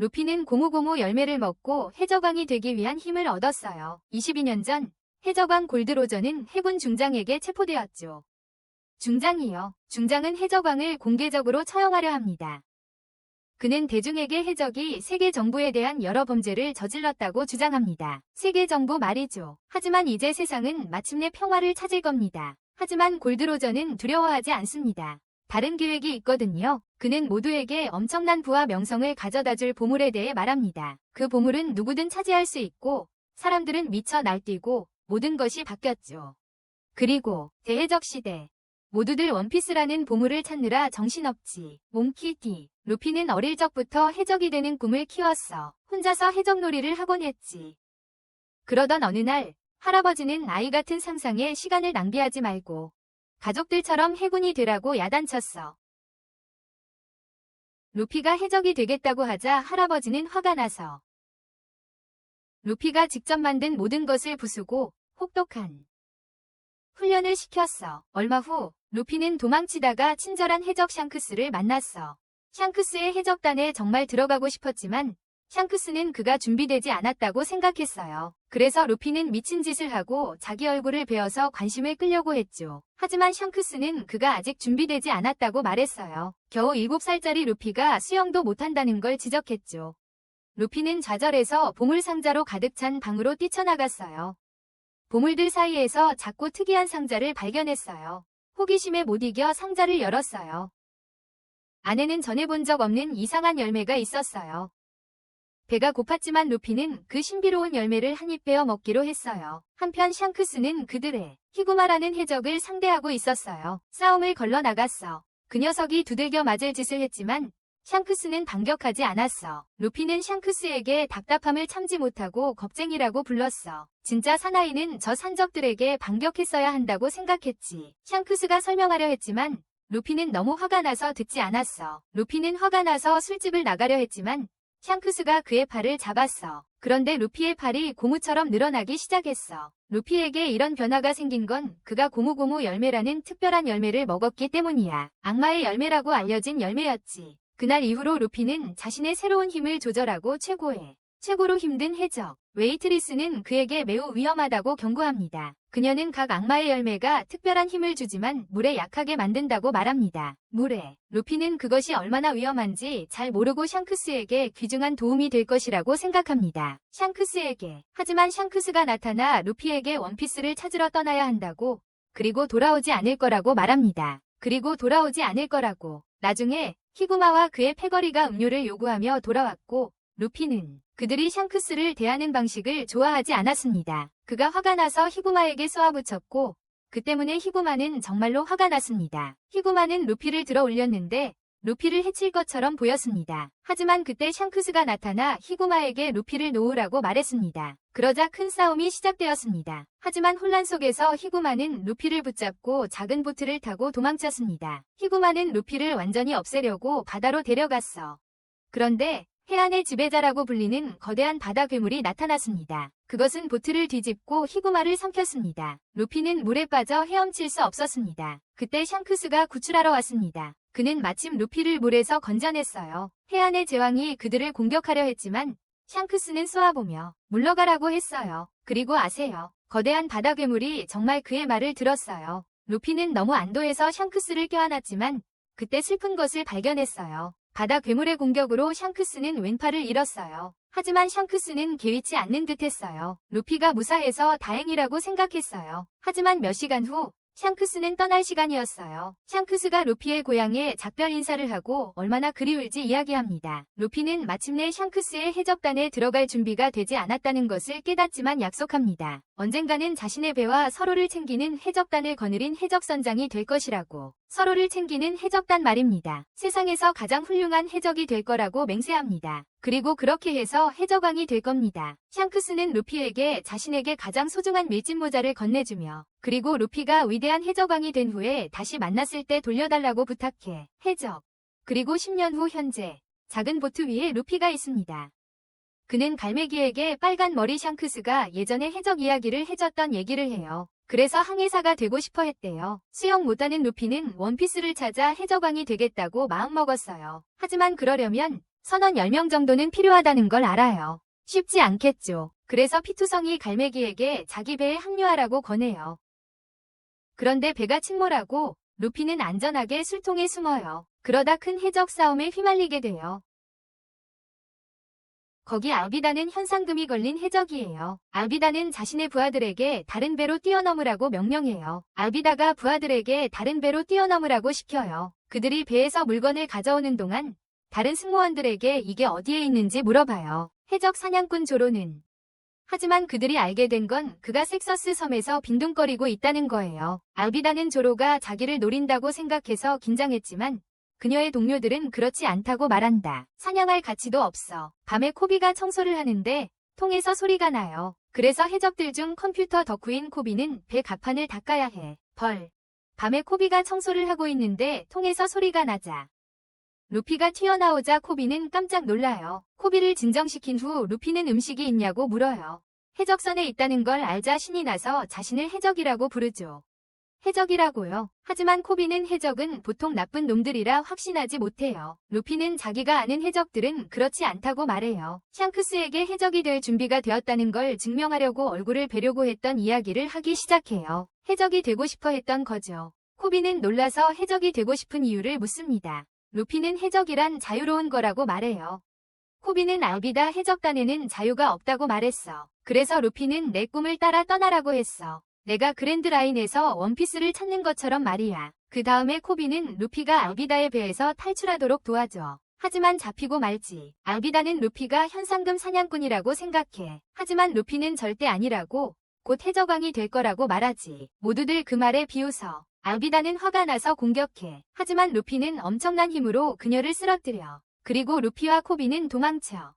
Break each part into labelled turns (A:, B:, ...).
A: 루피는 고무고무 열매를 먹고 해적왕이 되기 위한 힘을 얻었어요. 22년 전 해적왕 골드로저는 해군 중장에게 체포되었죠. 중장이요. 중장은 해적왕을 공개적으로 처형하려 합니다. 그는 대중에게 해적이 세계 정부에 대한 여러 범죄를 저질렀다고 주장합니다. 세계 정부 말이죠. 하지만 이제 세상은 마침내 평화를 찾을 겁니다. 하지만 골드로저는 두려워하지 않습니다. 다른 계획이 있거든요. 그는 모두에게 엄청난 부와 명성을 가져다줄 보물에 대해 말합니다. 그 보물은 누구든 차지할 수 있고 사람들은 미쳐 날뛰고 모든 것이 바뀌었죠. 그리고 대해적 시대. 모두들 원피스라는 보물을 찾느라 정신없지. 몽키티. 루피는 어릴 적부터 해적이 되는 꿈을 키웠어. 혼자서 해적놀이를 하곤 했지. 그러던 어느 날 할아버지는 아이 같은 상상에 시간을 낭비하지 말고 가족들처럼 해군이 되라고 야단쳤어. 루피가 해적이 되겠다고 하자 할아버지는 화가 나서 루피가 직접 만든 모든 것을 부수고 혹독한 훈련을 시켰어. 얼마 후 루피는 도망치다가 친절한 해적 샹크스를 만났어. 샹크스의 해적단에 정말 들어가고 싶었지만 샹크스는 그가 준비되지 않았다고 생각했어요. 그래서 루피는 미친 짓을 하고 자기 얼굴을 베어서 관심을 끌려고 했죠. 하지만 샹크스는 그가 아직 준비되지 않았다고 말했어요. 겨우 7살짜리 루피가 수영도 못한다는 걸 지적했죠. 루피는 좌절해서 보물상자로 가득 찬 방으로 뛰쳐나갔어요. 보물들 사이에서 작고 특이한 상자를 발견했어요. 호기심에 못 이겨 상자를 열었어요. 안에는 전에 본 적 없는 이상한 열매가 있었어요. 배가 고팠지만 루피는 그 신비로운 열매를 한 입 베어 먹기로 했어요. 한편 샹크스는 그들의 히구마라는 해적을 상대하고 있었어요. 싸움을 걸러 나갔어. 그 녀석이 두들겨 맞을 짓을 했지만 샹크스는 반격하지 않았어. 루피는 샹크스에게 답답함을 참지 못하고 겁쟁이라고 불렀어. 진짜 사나이는 저 산적들에게 반격했어야 한다고 생각했지. 샹크스가 설명하려 했지만 루피는 너무 화가 나서 듣지 않았어. 루피는 화가 나서 술집을 나가려 했지만 샹크스가 그의 팔을 잡았어. 그런데 루피의 팔이 고무처럼 늘어나기 시작했어. 루피에게 이런 변화가 생긴 건 그가 고무고무 열매라는 특별한 열매를 먹었기 때문이야. 악마의 열매라고 알려진 열매였지. 그날 이후로 루피는 자신의 새로운 힘을 조절하고 최고로 힘든 해적 웨이트리스는 그에게 매우 위험하다고 경고합니다. 그녀는 각 악마의 열매가 특별한 힘을 주지만 물에 약하게 만든다고 말합니다. 물에 루피는 그것이 얼마나 위험한지 잘 모르고 샹크스에게 귀중한 도움이 될 것이라고 생각합니다. 샹크스에게. 하지만 샹크스가 나타나 루피에게 원피스를 찾으러 떠나야 한다고 그리고 돌아오지 않을 거라고 말합니다. 그리고 돌아오지 않을 거라고. 나중에 히구마와 그의 패거리가 음료를 요구하며 돌아왔고 루피는 그들이 샹크스를 대하는 방식을 좋아하지 않았습니다. 그가 화가 나서 히구마에게 쏘아붙였고 그 때문에 히구마는 정말로 화가 났습니다. 히구마는 루피를 들어 올렸는데 루피를 해칠 것처럼 보였습니다. 하지만 그때 샹크스가 나타나 히구마에게 루피를 놓으라고 말했습니다. 그러자 큰 싸움이 시작되었습니다. 하지만 혼란 속에서 히구마는 루피를 붙잡고 작은 보트를 타고 도망쳤습니다. 히구마는 루피를 완전히 없애려고 바다로 데려갔어. 그런데 해안의 지배자라고 불리는 거대한 바다 괴물이 나타났습니다. 그것은 보트를 뒤집고 히구마를 삼켰습니다. 루피는 물에 빠져 헤엄칠 수 없었습니다. 그때 샹크스가 구출하러 왔습니다. 그는 마침 루피를 물에서 건져냈어요. 해안의 제왕이 그들을 공격하려 했지만 샹크스는 쏘아보며 물러가라고 했어요. 그리고 아세요? 거대한 바다 괴물이 정말 그의 말을 들었어요. 루피는 너무 안도해서 샹크스를 껴안았지만 그때 슬픈 것을 발견했어요. 바다 괴물의 공격으로 샹크스는 왼팔을 잃었어요. 하지만 샹크스는 개의치 않는 듯 했어요. 루피가 무사해서 다행이라고 생각했어요. 하지만 몇 시간 후 샹크스는 떠날 시간이었어요. 샹크스가 루피의 고향에 작별 인사를 하고 얼마나 그리울지 이야기합니다. 루피는 마침내 샹크스의 해적단에 들어갈 준비가 되지 않았다는 것을 깨닫지만 약속합니다. 언젠가는 자신의 배와 서로를 챙기는 해적단을 거느린 해적선장이 될 것이라고. 서로를 챙기는 해적단 말입니다. 세상에서 가장 훌륭한 해적이 될 거라고 맹세합니다. 그리고 그렇게 해서 해적왕이 될 겁니다. 샹크스는 루피에게 자신에게 가장 소중한 밀짚 모자를 건네주며 그리고 루피가 위대한 해적왕이 된 후에 다시 만났을 때 돌려달라고 부탁해. 해적. 그리고 10년 후 현재 작은 보트 위에 루피가 있습니다. 그는 갈매기에게 빨간 머리 샹크스가 예전에 해적 이야기를 해줬던 얘기를 해요. 그래서 항해사가 되고 싶어 했대요. 수영 못하는 루피는 원피스를 찾아 해적왕이 되겠다고 마음먹었어요. 하지만 그러려면 선원 10명 정도는 필요하다는 걸 알아요. 쉽지 않겠죠. 그래서 피투성이 갈매기에게 자기 배에 합류하라고 권해요. 그런데 배가 침몰하고 루피는 안전하게 술통에 숨어요. 그러다 큰 해적 싸움에 휘말리게 돼요. 거기 알비다는 현상금이 걸린 해적이에요. 알비다는 자신의 부하들에게 다른 배로 뛰어넘으라고 명령해요. 알비다가 부하들에게 다른 배로 뛰어넘으라고 시켜요. 그들이 배에서 물건을 가져오는 동안 다른 승무원들에게 이게 어디에 있는지 물어봐요. 해적 사냥꾼 조로는. 하지만 그들이 알게 된 건 그가 섹서스 섬에서 빈둥거리고 있다는 거예요. 알비다는 조로가 자기를 노린다고 생각해서 긴장했지만 그녀의 동료들은 그렇지 않다고 말한다. 사냥할 가치도 없어. 밤에 코비가 청소를 하는데 통에서 소리가 나요. 그래서 해적들 중 컴퓨터 덕후인 코비는 배 갑판을 닦아야 해. 벌. 밤에 코비가 청소를 하고 있는데 통에서 소리가 나자 루피가 튀어나오자 코비는 깜짝 놀라요. 코비를 진정시킨 후 루피는 음식이 있냐고 물어요. 해적선에 있다는 걸 알자 신이 나서 자신을 해적이라고 부르죠. 해적이라고요. 하지만 코비는 해적은 보통 나쁜 놈들이라 확신하지 못해요. 루피는 자기가 아는 해적들은 그렇지 않다고 말해요. 샹크스에게 해적이 될 준비가 되었다는 걸 증명하려고 얼굴을 베려고 했던 이야기를 하기 시작해요. 해적이 되고 싶어 했던 거죠. 코비는 놀라서 해적이 되고 싶은 이유를 묻습니다. 루피는 해적이란 자유로운 거라고 말해요. 코비는 알비다 해적단에는 자유가 없다고 말했어. 그래서 루피는 내 꿈을 따라 떠나라고 했어. 내가 그랜드라인에서 원피스를 찾는 것처럼 말이야. 그 다음에 코비는 루피가 알비다의 배에서 탈출하도록 도와줘. 하지만 잡히고 말지. 알비다는 루피가 현상금 사냥꾼이라고 생각해. 하지만 루피는 절대 아니라고, 곧 해적왕이 될 거라고 말하지. 모두들 그 말에 비웃어. 알비다는 화가 나서 공격해. 하지만 루피는 엄청난 힘으로 그녀를 쓰러뜨려. 그리고 루피와 코비는 도망쳐.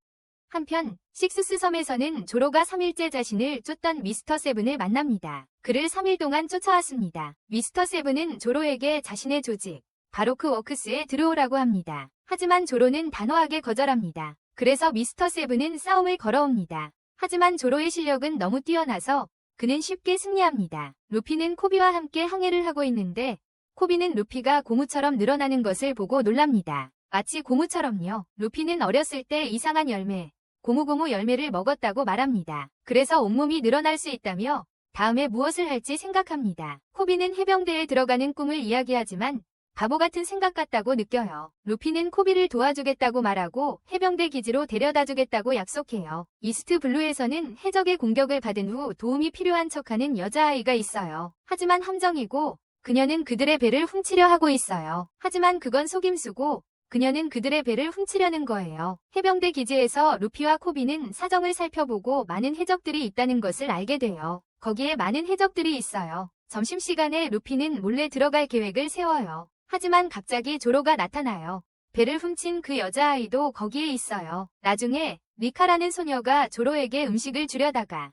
A: 한편 식스스 섬에서는 조로가 3일째 자신을 쫓던 미스터 세븐을 만납니다. 그를 3일 동안 쫓아왔습니다. 미스터 세븐은 조로에게 자신의 조직 바로크 워크스에 들어오라고 합니다. 하지만 조로는 단호하게 거절합니다. 그래서 미스터 세븐은 싸움을 걸어옵니다. 하지만 조로의 실력은 너무 뛰어나서 그는 쉽게 승리합니다. 루피는 코비와 함께 항해를 하고 있는데 코비는 루피가 고무처럼 늘어나는 것을 보고 놀랍니다. 마치 고무처럼요. 루피는 어렸을 때 이상한 열매, 고무고무 열매를 먹었다고 말합니다. 그래서 온몸이 늘어날 수 있다며 다음에 무엇을 할지 생각합니다. 코비는 해병대에 들어가는 꿈을 이야기하지만 바보 같은 생각 같다고 느껴요. 루피는 코비를 도와주겠다고 말하고 해병대 기지로 데려다주겠다고 약속해요. 이스트 블루에서는 해적의 공격을 받은 후 도움이 필요한 척하는 여자아이가 있어요. 하지만 함정이고 그녀는 그들의 배를 훔치려 하고 있어요. 하지만 그건 속임수고 그녀는 그들의 배를 훔치려는 거예요. 해병대 기지에서 루피와 코비는 사정을 살펴보고 많은 해적들이 있다는 것을 알게 돼요. 거기에 많은 해적들이 있어요. 점심시간에 루피는 몰래 들어갈 계획을 세워요. 하지만 갑자기 조로가 나타나요. 배를 훔친 그 여자아이도 거기에 있어요. 나중에 리카라는 소녀가 조로에게 음식을 주려다가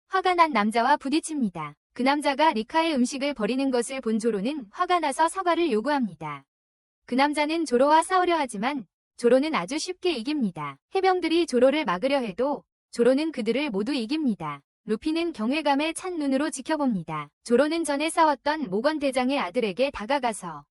A: 화가 난 남자와 부딪힙니다. 그 남자가 리카의 음식을 버리는 것을 본 조로는 화가 나서 사과를 요구합니다. 그 남자는 조로와 싸우려 하지만 조로는 아주 쉽게 이깁니다. 해병들이 조로를 막으려 해도 조로는 그들을 모두 이깁니다. 루피는 경외감에 찬 눈으로 지켜봅니다. 조로는 전에 싸웠던 모건 대장의 아들에게 다가가서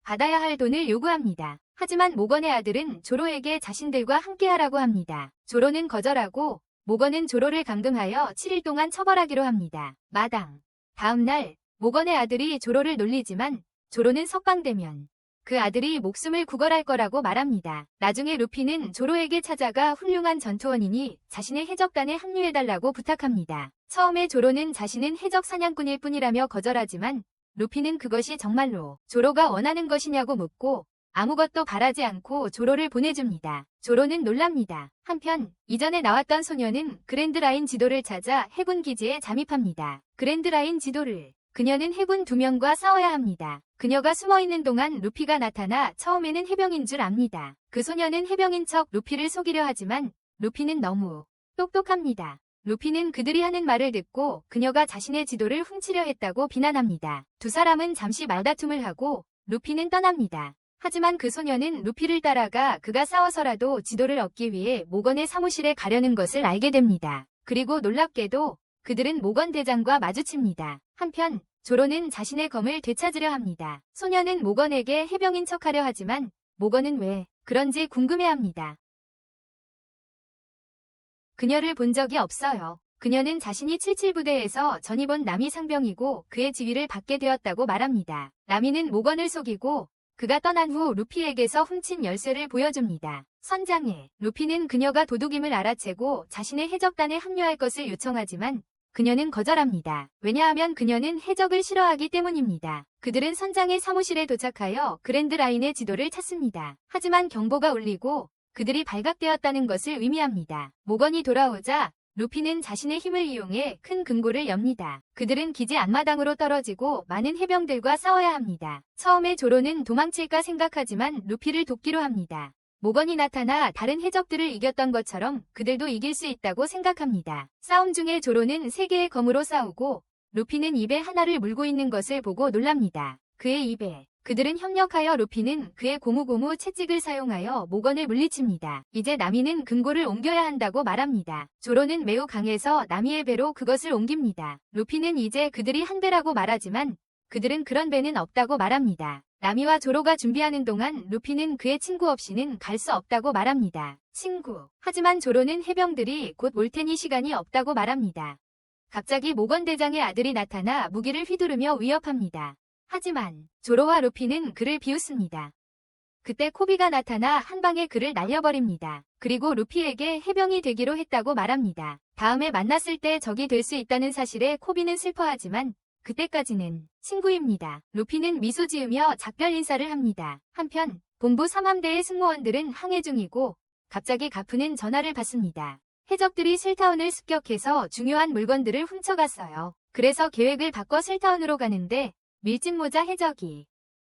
A: 받아야 할 돈을 요구합니다. 하지만 모건의 아들은 조로에게 자신들과 함께하라고 합니다. 조로는 거절하고 모건은 조로를 감금하여 7일 동안 처벌하기로 합니다. 마당. 다음 날 모건의 아들이 조로를 놀리지만 조로는 석방되면 그 아들이 목숨을 구걸할 거라고 말합니다. 나중에 루피는 조로에게 찾아가 훌륭한 전투원이니 자신의 해적단에 합류해달라고 부탁합니다. 처음에 조로는 자신은 해적 사냥꾼일 뿐이라며 거절하지만 루피는 그것이 정말로 조로가 원하는 것이냐고 묻고 아무것도 바라지 않고 조로를 보내줍니다. 조로는 놀랍니다. 한편 이전에 나왔던 소녀는 그랜드라인 지도를 찾아 해군 기지에 잠입합니다. 그랜드라인 지도를 그녀는 해군 2명과 싸워야 합니다. 그녀가 숨어있는 동안 루피가 나타나 처음에는 해병인 줄 압니다. 그 소녀는 해병인 척 루피를 속이려 하지만 루피는 너무 똑똑합니다. 루피는 그들이 하는 말을 듣고 그녀가 자신의 지도를 훔치려 했다고 비난합니다. 두 사람은 잠시 말다툼을 하고 루피는 떠납니다. 하지만 그 소녀는 루피를 따라가 그가 싸워서라도 지도를 얻기 위해 모건의 사무실에 가려는 것을 알게 됩니다. 그리고 놀랍게도 그들은 모건 대장과 마주칩니다. 한편 조로는 자신의 검을 되찾으려 합니다. 소녀는 모건에게 해병인 척하려 하지만 모건은 왜 그런지 궁금해합니다. 그녀를 본 적이 없어요. 그녀는 자신이 77부대에서 전입 온 남이 상병이고 그의 지위를 받게 되었다고 말합니다. 남이는 모건을 속이고 그가 떠난 후 루피에게서 훔친 열쇠를 보여줍니다. 선장에 루피는 그녀가 도둑임을 알아채고 자신의 해적단에 합류할 것을 요청하지만 그녀는 거절합니다. 왜냐하면 그녀는 해적을 싫어하기 때문입니다. 그들은 선장의 사무실에 도착하여 그랜드라인의 지도를 찾습니다. 하지만 경보가 울리고 그들이 발각되었다는 것을 의미합니다. 모건이 돌아오자 루피는 자신의 힘을 이용해 큰 금고를 엽니다. 그들은 기지 앞마당으로 떨어지고 많은 해병들과 싸워야 합니다. 처음에 조로는 도망칠까 생각하지만 루피를 돕기로 합니다. 모건이 나타나 다른 해적들을 이겼던 것처럼 그들도 이길 수 있다고 생각합니다. 싸움 중에 조로는 3개의 검으로 싸우고 루피는 입에 하나를 물고 있는 것을 보고 놀랍니다. 그의 입에 그들은 협력하여 루피는 그의 고무고무 채찍을 사용하여 모건을 물리칩니다. 이제 나미는 금고를 옮겨야 한다고 말합니다. 조로는 매우 강해서 나미의 배로 그것을 옮깁니다. 루피는 이제 그들이 한 배라고 말하지만 그들은 그런 배는 없다고 말합니다. 나미와 조로가 준비하는 동안 루피는 그의 친구 없이는 갈 수 없다고 말합니다. 친구. 하지만 조로는 해병들이 곧 올 테니 시간이 없다고 말합니다. 갑자기 모건 대장의 아들이 나타나 무기를 휘두르며 위협합니다. 하지만 조로와 루피는 그를 비웃습니다. 그때 코비가 나타나 한 방에 그를 날려버립니다. 그리고 루피에게 해병이 되기로 했다고 말합니다. 다음에 만났을 때 적이 될 수 있다는 사실에 코비는 슬퍼하지만 그때까지는 친구입니다. 루피는 미소 지으며 작별 인사를 합니다. 한편 본부 3함대의 승무원들은 항해 중이고 갑자기 가프는 전화를 받습니다. 해적들이 셀타운을 습격해서 중요한 물건들을 훔쳐갔어요. 그래서 계획을 바꿔 셀타운으로 가는데 밀짚모자 해적이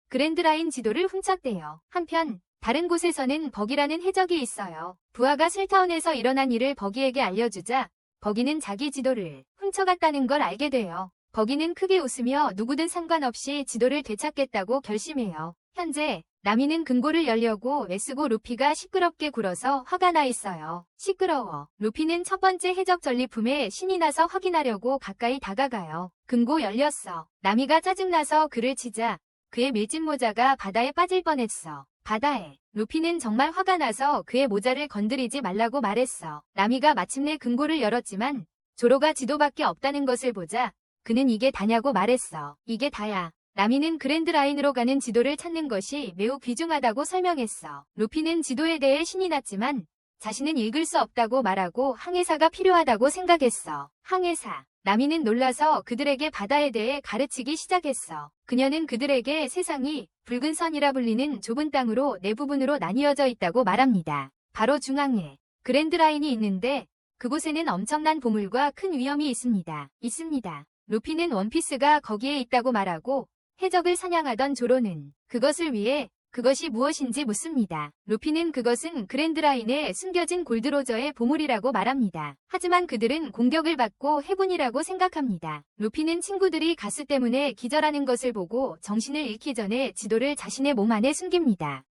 A: 그랜드라인 지도를 훔쳤대요. 한편 다른 곳에서는 버기라는 해적이 있어요. 부하가 셀타운에서 일어난 일을 버기에게 알려주자 버기는 자기 지도를 훔쳐갔다는 걸 알게 돼요. 버기는 크게 웃으며 누구든 상관없이 지도를 되찾겠다고 결심해요. 현재 나미는 금고를 열려고 애쓰고 루피가 시끄럽게 굴어서 화가 나 있어요. 시끄러워. 루피는 첫 번째 해적 전리품에 신이 나서 확인하려고 가까이 다가가요. 금고 열렸어. 나미가 짜증나서 그를 치자 그의 밀짚모자가 바다에 빠질 뻔했어. 바다에. 루피는 정말 화가 나서 그의 모자를 건드리지 말라고 말했어. 나미가 마침내 금고를 열었지만 조로가 지도밖에 없다는 것을 보자 그는 이게 다냐고 말했어. 이게 다야. 나미는 그랜드라인으로 가는 지도를 찾는 것이 매우 귀중하다고 설명했어. 루피는 지도에 대해 신이 났지만 자신은 읽을 수 없다고 말하고 항해사가 필요하다고 생각했어. 항해사. 나미는 놀라서 그들에게 바다에 대해 가르치기 시작했어. 그녀는 그들에게 세상이 붉은 선이라 불리는 좁은 땅으로 네 부분으로 나뉘어져 있다고 말합니다. 바로 중앙에 그랜드라인이 있는데 그곳에는 엄청난 보물과 큰 위험이 있습니다. 루피는 원피스가 거기에 있다고 말하고 해적을 사냥하던 조로는 그것을 위해 그것이 무엇인지 묻습니다. 루피는 그것은 그랜드라인에 숨겨진 골드로저의 보물이라고 말합니다. 하지만 그들은 공격을 받고 해군이라고 생각합니다. 루피는 친구들이 가스 때문에 기절하는 것을 보고 정신을 잃기 전에 지도를 자신의 몸 안에 숨깁니다.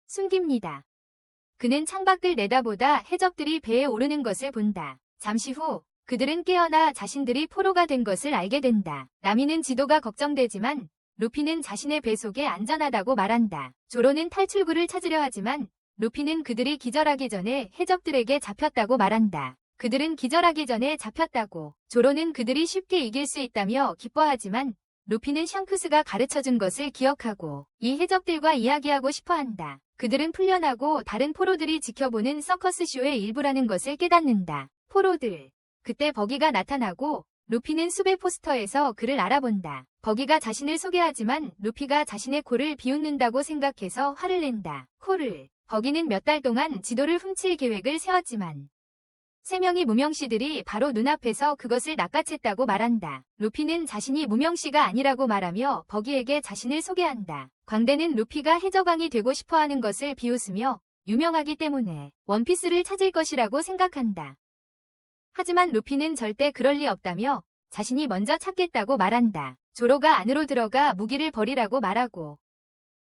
A: 그는 창밖을 내다보다 해적들이 배에 오르는 것을 본다. 잠시 후 그들은 깨어나 자신들이 포로가 된 것을 알게 된다. 나미는 지도가 걱정되지만 루피는 자신의 배 속에 안전하다고 말한다. 조로는 탈출구를 찾으려 하지만 루피는 그들이 기절하기 전에 해적들에게 잡혔다고 말한다. 그들은 기절하기 전에 잡혔다고. 조로는 그들이 쉽게 이길 수 있다며 기뻐하지만 루피는 샹크스가 가르쳐준 것을 기억하고 이 해적들과 이야기하고 싶어한다. 그들은 풀려나고 다른 포로들이 지켜보는 서커스 쇼의 일부라는 것을 깨닫는다. 포로들. 그때 버기가 나타나고 루피는 수배 포스터에서 그를 알아본다. 버기가 자신을 소개하지만 루피가 자신의 코를 비웃는다고 생각해서 화를 낸다. 버기는 몇 달 동안 지도를 훔칠 계획을 세웠지만 3명의 무명씨들이 바로 눈앞에서 그것을 낚아챘다고 말한다. 루피는 자신이 무명씨가 아니라고 말하며 버기에게 자신을 소개한다. 광대는 루피가 해적왕이 되고 싶어하는 것을 비웃으며 유명하기 때문에 원피스를 찾을 것이라고 생각한다. 하지만 루피는 절대 그럴 리 없다며 자신이 먼저 찾겠다고 말한다. 조로가 안으로 들어가 무기를 버리라고 말하고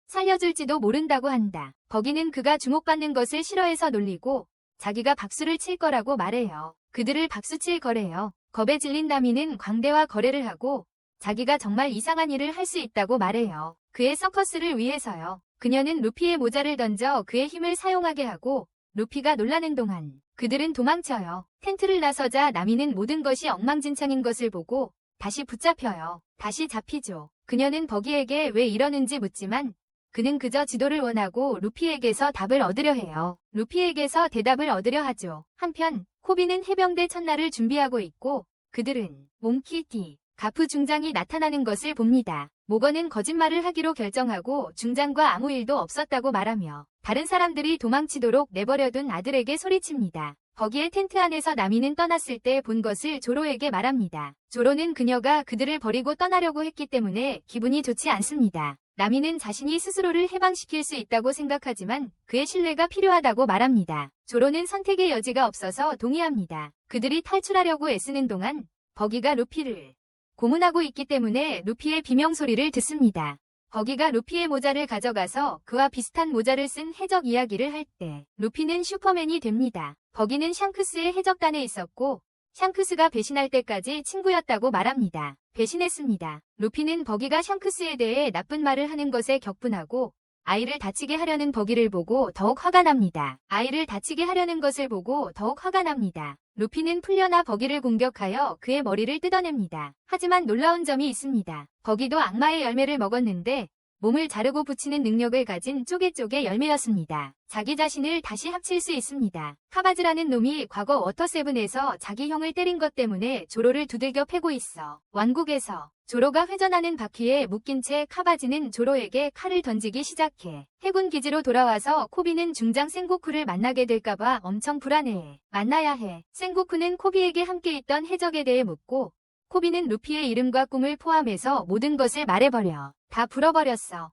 A: 살려줄지도 모른다고 한다. 버기는 그가 주목받는 것을 싫어해서 놀리고 자기가 박수를 칠 거라고 말해요. 그들을 박수칠 거래요. 겁에 질린 나미는 광대와 거래를 하고 자기가 정말 이상한 일을 할 수 있다고 말해요. 그의 서커스를 위해서요. 그녀는 루피의 모자를 던져 그의 힘을 사용하게 하고 루피가 놀라는 동안 그들은 도망쳐요. 텐트를 나서자 나미는 모든 것이 엉망진창인 것을 보고 다시 붙잡혀요. 다시 잡히죠. 그녀는 버기에게 왜 이러는지 묻지만 그는 그저 지도를 원하고 루피에게서 답을 얻으려 해요. 루피에게서 대답을 얻으려 하죠. 한편 코비는 해병대 첫날을 준비하고 있고 그들은 몽키 D. 가프 중장이 나타나는 것을 봅니다. 모건은 거짓말을 하기로 결정하고 중장과 아무 일도 없었다고 말하며 다른 사람들이 도망치도록 내버려둔 아들에게 소리칩니다. 거기에 텐트 안에서 나미는 떠났을 때 본 것을 조로에게 말합니다. 조로는 그녀가 그들을 버리고 떠나려고 했기 때문에 기분이 좋지 않습니다. 나미는 자신이 스스로를 해방시킬 수 있다고 생각하지만 그의 신뢰가 필요하다고 말합니다. 조로는 선택의 여지가 없어서 동의합니다. 그들이 탈출하려고 애쓰는 동안 버기가 루피를 고문하고 있기 때문에 루피의 비명소리를 듣습니다. 버기가 루피의 모자를 가져가서 그와 비슷한 모자를 쓴 해적 이야기를 할 때 루피는 슈퍼맨이 됩니다. 버기는 샹크스의 해적단에 있었고 샹크스가 배신할 때까지 친구였다고 말합니다. 배신했습니다. 루피는 버기가 샹크스에 대해 나쁜 말을 하는 것에 격분하고 아이를 다치게 하려는 버기를 보고 더욱 화가 납니다. 아이를 다치게 하려는 것을 보고 더욱 화가 납니다. 루피는 풀려나 버기를 공격하여 그의 머리를 뜯어냅니다. 하지만 놀라운 점이 있습니다. 버기도 악마의 열매를 먹었는데 몸을 자르고 붙이는 능력을 가진 쪼개쪼개 열매였습니다. 자기 자신을 다시 합칠 수 있습니다. 카바즈라는 놈이 과거 워터세븐에서 자기 형을 때린 것 때문에 조로를 두들겨 패고 있어. 왕국에서 조로가 회전하는 바퀴에 묶인 채 카바즈는 조로에게 칼을 던지기 시작해. 해군 기지로 돌아와서 코비는 중장 생고쿠를 만나게 될까봐 엄청 불안해해. 만나야 해. 생고쿠는 코비에게 함께 있던 해적에 대해 묻고 코비는 루피의 이름과 꿈을 포함해서 모든 것을 말해버려. 다 불어버렸어.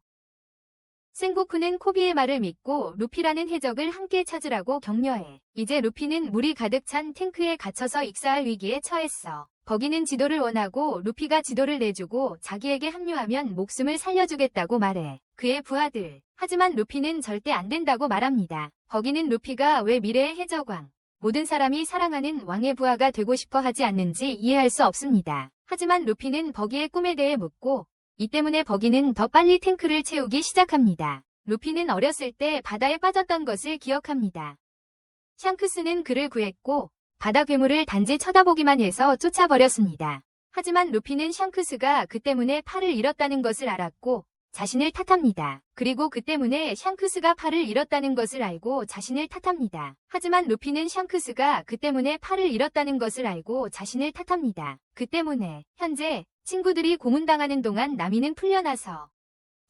A: 생고쿠는 코비의 말을 믿고 루피라는 해적을 함께 찾으라고 격려해. 이제 루피는 물이 가득 찬 탱크에 갇혀서 익사할 위기에 처했어. 버기는 지도를 원하고 루피가 지도를 내주고 자기에게 합류하면 목숨을 살려주겠다고 말해. 그의 부하들. 하지만 루피는 절대 안 된다고 말합니다. 버기는 루피가 왜 미래의 해적왕, 모든 사람이 사랑하는 왕의 부하가 되고 싶어 하지 않는지 이해할 수 없습니다. 하지만 루피는 버기의 꿈에 대해 묻고 이 때문에 버기는 더 빨리 탱크를 채우기 시작합니다. 루피는 어렸을 때 바다에 빠졌던 것을 기억합니다. 샹크스는 그를 구했고 바다 괴물을 단지 쳐다보기만 해서 쫓아버렸습니다. 하지만 루피는 샹크스가 그 때문에 팔을 잃었다는 것을 알았고 자신을 탓합니다. 그리고 그 때문에 샹크스가 팔을 잃었다는 것을 알고 자신을 탓합니다. 하지만 루피는 샹크스가 그 때문에 팔을 잃었다는 것을 알고 자신을 탓합니다. 그 때문에 현재 친구들이 고문당하는 동안 나미는 풀려나서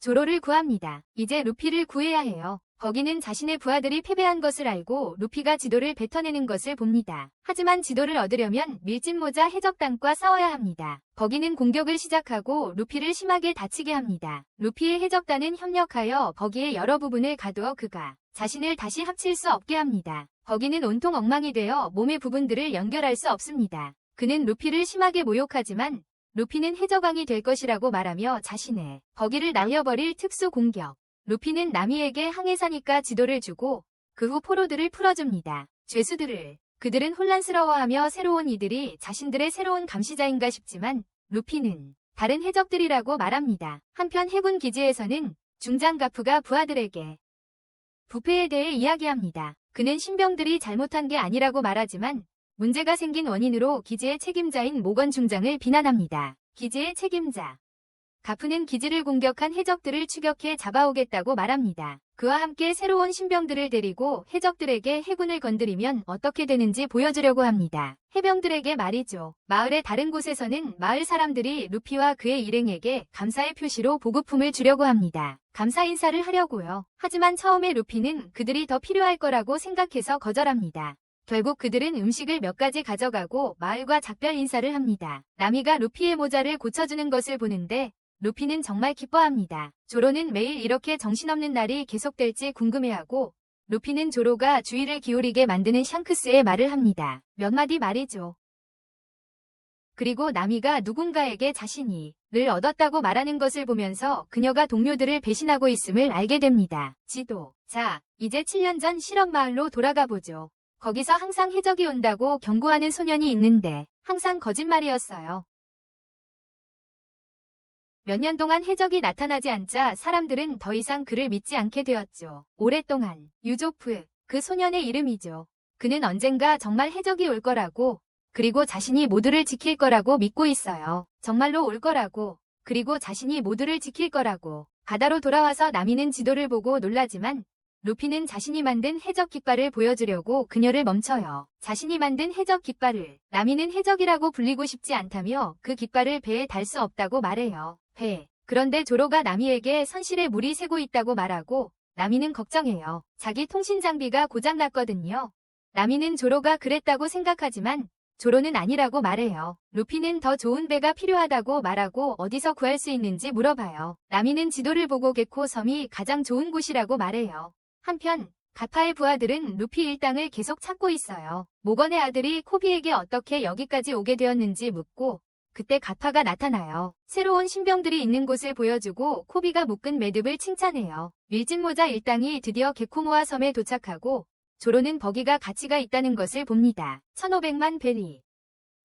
A: 조로를 구합니다. 이제 루피를 구해야 해요. 버기는 자신의 부하들이 패배한 것을 알고 루피가 지도를 뱉어내는 것을 봅니다. 하지만 지도를 얻으려면 밀짚모자 해적단과 싸워야 합니다. 버기는 공격을 시작하고 루피를 심하게 다치게 합니다. 루피의 해적단은 협력하여 버기의 여러 부분을 가두어 그가 자신을 다시 합칠 수 없게 합니다. 버기는 온통 엉망이 되어 몸의 부분들을 연결할 수 없습니다. 그는 루피를 심하게 모욕하지만 루피는 해적왕이 될 것이라고 말하며 자신의 버기를 날려버릴 특수 공격. 루피는 나미에게 항해사니까 지도를 주고 그 후 포로들을 풀어줍니다. 죄수들을. 그들은 혼란스러워하며 새로운 이들이 자신들의 새로운 감시자인가 싶지만 루피는 다른 해적들이라고 말합니다. 한편 해군 기지에서는 중장 가프가 부하들에게 부패에 대해 이야기합니다. 그는 신병들이 잘못한 게 아니라고 말하지만 문제가 생긴 원인으로 기지의 책임자인 모건 중장을 비난합니다. 기지의 책임자. 가프는 기지를 공격한 해적들을 추격해 잡아오겠다고 말합니다. 그와 함께 새로운 신병들을 데리고 해적들에게 해군을 건드리면 어떻게 되는지 보여주려고 합니다. 해병들에게 말이죠. 마을의 다른 곳에서는 마을 사람들이 루피와 그의 일행에게 감사의 표시로 보급품을 주려고 합니다. 감사 인사를 하려고요. 하지만 처음에 루피는 그들이 더 필요할 거라고 생각해서 거절합니다. 결국 그들은 음식을 몇 가지 가져가고 마을과 작별 인사를 합니다. 나미가 루피의 모자를 고쳐주는 것을 보는데 루피는 정말 기뻐합니다. 조로는 매일 이렇게 정신없는 날이 계속될지 궁금해하고 루피는 조로가 주의를 기울이게 만드는 샹크스의 말을 합니다. 몇 마디 말이죠. 그리고 나미가 누군가에게 자신이 를 얻었다고 말하는 것을 보면서 그녀가 동료들을 배신하고 있음을 알게 됩니다. 지도. 자, 이제 7년 전 실험마을로 돌아가 보죠. 거기서 항상 해적이 온다고 경고하는 소년이 있는데 항상 거짓말이었어요. 몇 년 동안 해적이 나타나지 않자 사람들은 더 이상 그를 믿지 않게 되었죠. 오랫동안 유조프, 그 소년의 이름이죠. 그는 언젠가 정말 해적이 올 거라고, 그리고 자신이 모두를 지킬 거라고 믿고 있어요. 정말로 올 거라고, 그리고 자신이 모두를 지킬 거라고. 바다로 돌아와서 나미는 지도를 보고 놀라지만 루피는 자신이 만든 해적 깃발을 보여주려고 그녀를 멈춰요. 자신이 만든 해적 깃발을 나미는 해적이라고 불리고 싶지 않다며 그 깃발을 배에 달 수 없다고 말해요. 배. 그런데 조로가 나미에게 선실에 물이 새고 있다고 말하고 나미는 걱정해요. 자기 통신 장비가 고장났거든요. 나미는 조로가 그랬다고 생각하지만 조로는 아니라고 말해요. 루피는 더 좋은 배가 필요하다고 말하고 어디서 구할 수 있는지 물어봐요. 나미는 지도를 보고 게코 섬이 가장 좋은 곳이라고 말해요. 한편 가파의 부하들은 루피 일당을 계속 찾고 있어요. 모건의 아들이 코비에게 어떻게 여기까지 오게 되었는지 묻고 그때 가파가 나타나요. 새로운 신병들이 있는 곳을 보여주고 코비가 묶은 매듭을 칭찬해요. 밀짚모자 일당이 드디어 게코모아 섬에 도착하고 조로는 버기가 가치가 있다는 것을 봅니다. 1500만 베리.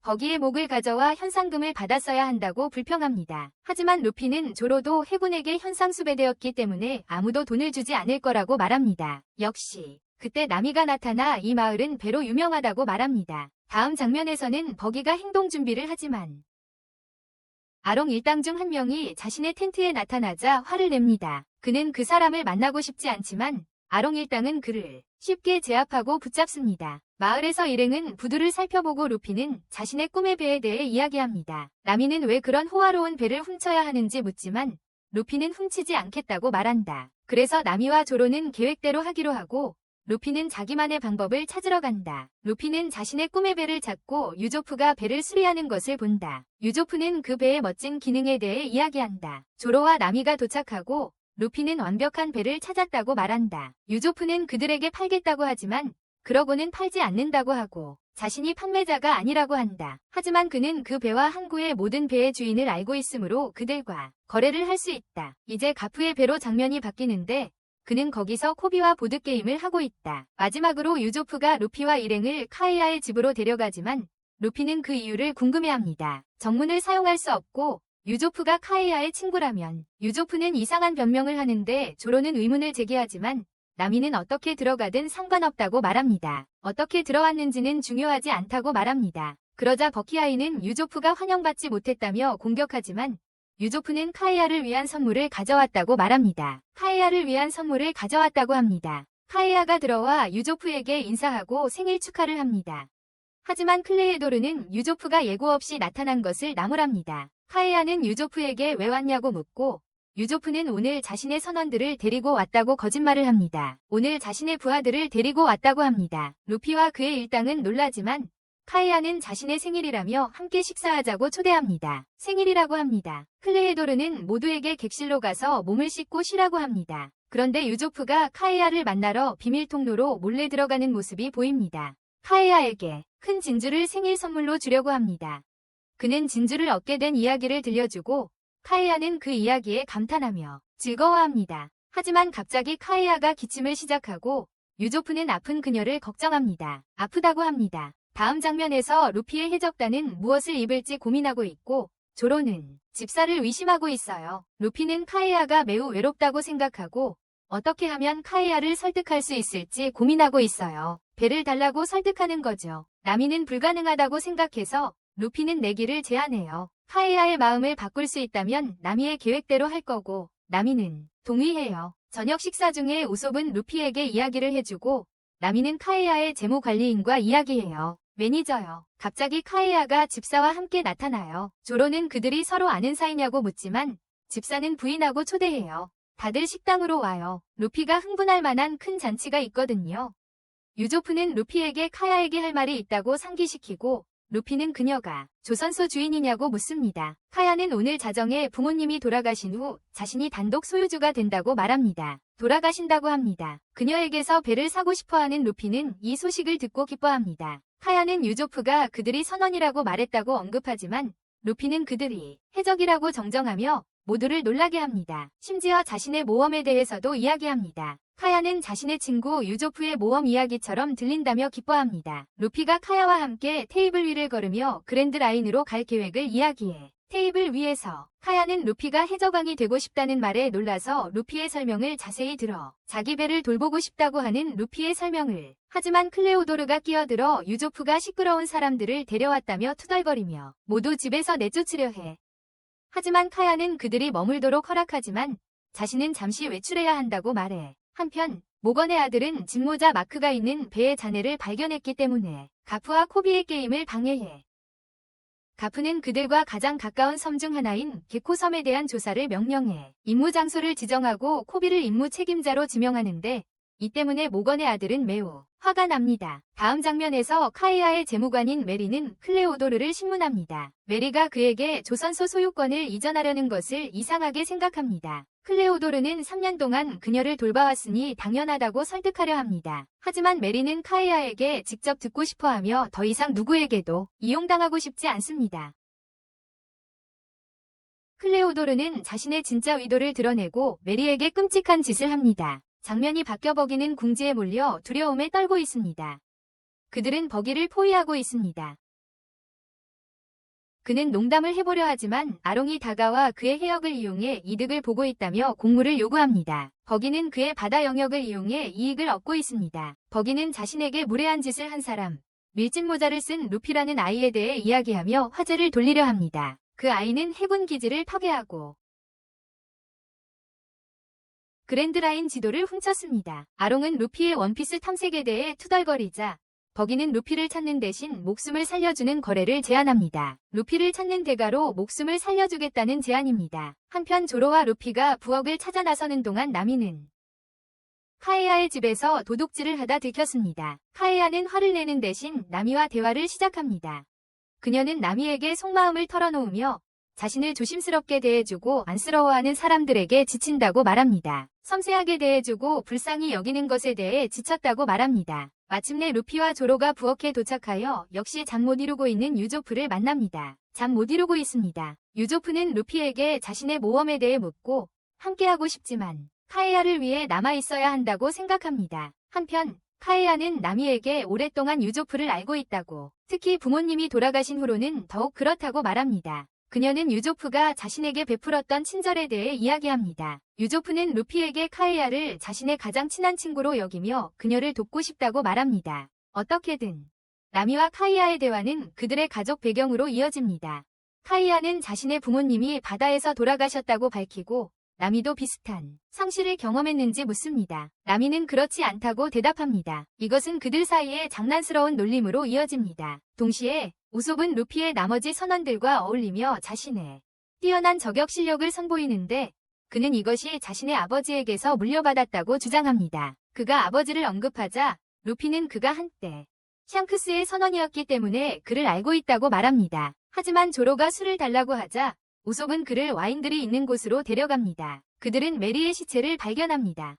A: 버기의 목을 가져와 현상금을 받았어야 한다고 불평합니다. 하지만 루피는 조로도 해군에게 현상 수배되었기 때문에 아무도 돈을 주지 않을 거라고 말합니다. 역시 그때 나미가 나타나 이 마을은 배로 유명하다고 말합니다. 다음 장면에서는 버기가 행동 준비를 하지만 아롱 일당 중 한 명이 자신의 텐트에 나타나자 화를 냅니다. 그는 그 사람을 만나고 싶지 않지만 아롱 일당은 그를 쉽게 제압하고 붙잡습니다. 마을에서 일행은 부두를 살펴보고 루피는 자신의 꿈의 배에 대해 이야기합니다. 나미는 왜 그런 호화로운 배를 훔쳐야 하는지 묻지만 루피는 훔치지 않겠다고 말한다. 그래서 나미와 조로는 계획대로 하기로 하고 루피는 자기만의 방법을 찾으러 간다. 루피는 자신의 꿈의 배를 찾고 유조프가 배를 수리하는 것을 본다. 유조프는 그 배의 멋진 기능에 대해 이야기한다. 조로와 나미가 도착하고 루피는 완벽한 배를 찾았다고 말한다. 유조프는 그들에게 팔겠다고 하지만 그러고는 팔지 않는다고 하고 자신이 판매자가 아니라고 한다. 하지만 그는 그 배와 항구의 모든 배의 주인을 알고 있으므로 그들과 거래를 할 수 있다. 이제 가프의 배로 장면이 바뀌는데 그는 거기서 코비와 보드게임을 하고 있다. 마지막으로 유조프가 루피와 일행을 카이아의 집으로 데려가지만 루피는 그 이유를 궁금해합니다. 정문을 사용할 수 없고 유조프가 카이아의 친구라면 유조프는 이상한 변명을 하는데 조로는 의문을 제기하지만 나미는 어떻게 들어가든 상관없다고 말합니다. 어떻게 들어왔는지는 중요하지 않다고 말합니다. 그러자 버키아이는 유조프가 환영받지 못했다며 공격하지만 유조프는 카이아를 위한 선물을 가져왔다고 말합니다. 카이아를 위한 선물을 가져왔다고 합니다. 카이아가 들어와 유조프에게 인사하고 생일 축하를 합니다. 하지만 클레에도르는 유조프가 예고 없이 나타난 것을 나무랍니다. 카이아는 유조프에게 왜 왔냐고 묻고 유조프는 오늘 자신의 선원들을 데리고 왔다고 거짓말을 합니다. 오늘 자신의 부하들을 데리고 왔다고 합니다. 루피와 그의 일당은 놀라지만 카이아는 자신의 생일이라며 함께 식사하자고 초대합니다. 생일이라고 합니다. 클레에도르는 모두에게 객실로 가서 몸을 씻고 쉬라고 합니다. 그런데 유조프가 카이아를 만나러 비밀 통로로 몰래 들어가는 모습이 보입니다. 카이아에게 큰 진주를 생일 선물로 주려고 합니다. 그는 진주를 얻게 된 이야기를 들려주고 카이아는 그 이야기에 감탄하며 즐거워합니다. 하지만 갑자기 카이아가 기침을 시작하고 유조프는 아픈 그녀를 걱정합니다. 아프다고 합니다. 다음 장면에서 루피의 해적단은 무엇을 입을지 고민하고 있고 조로는 집사를 의심하고 있어요. 루피는 카이아가 매우 외롭다고 생각하고 어떻게 하면 카이아를 설득할 수 있을지 고민하고 있어요. 배를 달라고 설득하는 거죠. 나미는 불가능하다고 생각해서 루피는 내기를 제안해요. 카이아의 마음을 바꿀 수 있다면 나미의 계획대로 할 거고 나미는 동의해요. 저녁 식사 중에 우솝은 루피에게 이야기를 해주고 나미는 카이아의 재무관리인과 이야기해요. 매니저요. 갑자기 카이아가 집사와 함께 나타나요. 조로는 그들이 서로 아는 사이냐고 묻지만 집사는 부인하고 초대해요. 다들 식당으로 와요. 루피가 흥분할 만한 큰 잔치가 있거든요. 유조프는 루피에게 카이아에게 할 말이 있다고 상기시키고 루피는 그녀가 조선소 주인이냐고 묻습니다. 카야는 오늘 자정에 부모님이 돌아가신 후 자신이 단독 소유주가 된다고 말합니다. 돌아가신다고 합니다. 그녀에게서 배를 사고 싶어하는 루피는 이 소식을 듣고 기뻐합니다. 카야는 유조프가 그들이 선원이라고 말했다고 언급하지만 루피는 그들이 해적이라고 정정하며 모두를 놀라게 합니다. 심지어 자신의 모험에 대해서도 이야기합니다. 카야는 자신의 친구 유조프의 모험 이야기처럼 들린다며 기뻐합니다. 루피가 카야와 함께 테이블 위를 걸으며 그랜드 라인으로 갈 계획을 이야기해 테이블 위에서 카야는 루피가 해적왕이 되고 싶다는 말에 놀라서 루피의 설명을 자세히 들어 자기 배를 돌보고 싶다고 하는 루피의 설명을 하지만 클레오도르가 끼어들어 유조프가 시끄러운 사람들을 데려왔다며 투덜거리며 모두 집에서 내쫓으려 해. 하지만 카야는 그들이 머물도록 허락하지만 자신은 잠시 외출해야 한다고 말해. 한편 모건의 아들은 직모자 마크가 있는 배의 잔해를 발견했기 때문에 가프와 코비의 게임을 방해해. 가프는 그들과 가장 가까운 섬 중 하나인 게코섬에 대한 조사를 명령해 임무 장소를 지정하고 코비를 임무 책임자로 지명하는데 이 때문에 모건의 아들은 매우 화가 납니다. 다음 장면에서 카이아의 재무관인 메리는 클레오도르를 신문합니다. 메리가 그에게 조선소 소유권을 이전하려는 것을 이상하게 생각합니다. 클레오도르는 3년 동안 그녀를 돌봐왔으니 당연하다고 설득하려 합니다. 하지만 메리는 카이아에게 직접 듣고 싶어하며 더 이상 누구에게도 이용당하고 싶지 않습니다. 클레오도르는 자신의 진짜 의도를 드러내고 메리에게 끔찍한 짓을 합니다. 장면이 바뀌어 버기는 궁지에 몰려 두려움에 떨고 있습니다. 그들은 버기를 포위하고 있습니다. 그는 농담을 해보려 하지만 아롱이 다가와 그의 해역을 이용해 이득을 보고 있다며 공물을 요구합니다. 버기는 그의 바다 영역을 이용해 이익을 얻고 있습니다. 버기는 자신에게 무례한 짓을 한 사람, 밀짚 모자를 쓴 루피라는 아이에 대해 이야기하며 화제를 돌리려 합니다. 그 아이는 해군 기지를 파괴하고 그랜드라인 지도를 훔쳤습니다. 아롱은 루피의 원피스 탐색에 대해 투덜거리자 버기는 루피를 찾는 대신 목숨을 살려주는 거래를 제안합니다. 루피를 찾는 대가로 목숨을 살려주겠다는 제안입니다. 한편 조로와 루피가 부엌을 찾아 나서는 동안 나미는 카에아의 집에서 도둑질을 하다 들켰습니다. 카에아는 화를 내는 대신 나미와 대화를 시작합니다. 그녀는 나미에게 속마음을 털어놓으며 자신을 조심스럽게 대해주고 안쓰러워하는 사람들에게 지친다고 말합니다. 섬세하게 대해주고 불쌍히 여기는 것에 대해 지쳤다고 말합니다. 마침내 루피와 조로가 부엌에 도착하여 역시 잠 못 이루고 있는 유조프를 만납니다. 잠 못 이루고 있습니다. 유조프는 루피에게 자신의 모험에 대해 묻고 함께하고 싶지만 카에아를 위해 남아있어야 한다고 생각합니다. 한편 카에아는 나미에게 오랫동안 유조프를 알고 있다고, 특히 부모님이 돌아가신 후로는 더욱 그렇다고 말합니다. 그녀는 유조프가 자신에게 베풀었던 친절에 대해 이야기합니다. 유조프는 루피에게 카에아를 자신의 가장 친한 친구로 여기며 그녀를 돕고 싶다고 말합니다. 어떻게든 나미와 카이아의 대화는 그들의 가족 배경으로 이어집니다. 카이아는 자신의 부모님이 바다에서 돌아가셨다고 밝히고 나미도 비슷한 상실을 경험했는지 묻습니다. 나미는 그렇지 않다고 대답합니다. 이것은 그들 사이의 장난스러운 놀림으로 이어집니다. 동시에 우솝은 루피의 나머지 선원들과 어울리며 자신의 뛰어난 저격 실력을 선보이는데 그는 이것이 자신의 아버지에게서 물려받았다고 주장합니다. 그가 아버지를 언급하자 루피는 그가 한때 샹크스의 선원이었기 때문에 그를 알고 있다고 말합니다. 하지만 조로가 술을 달라고 하자 우솝은 그를 와인들이 있는 곳으로 데려갑니다. 그들은 메리의 시체를 발견합니다.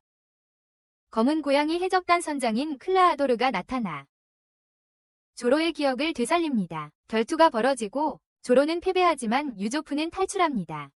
A: 검은 고양이 해적단 선장인 클라아도르가 나타나 조로의 기억을 되살립니다. 결투가 벌어지고 조로는 패배하지만 유조프는 탈출합니다.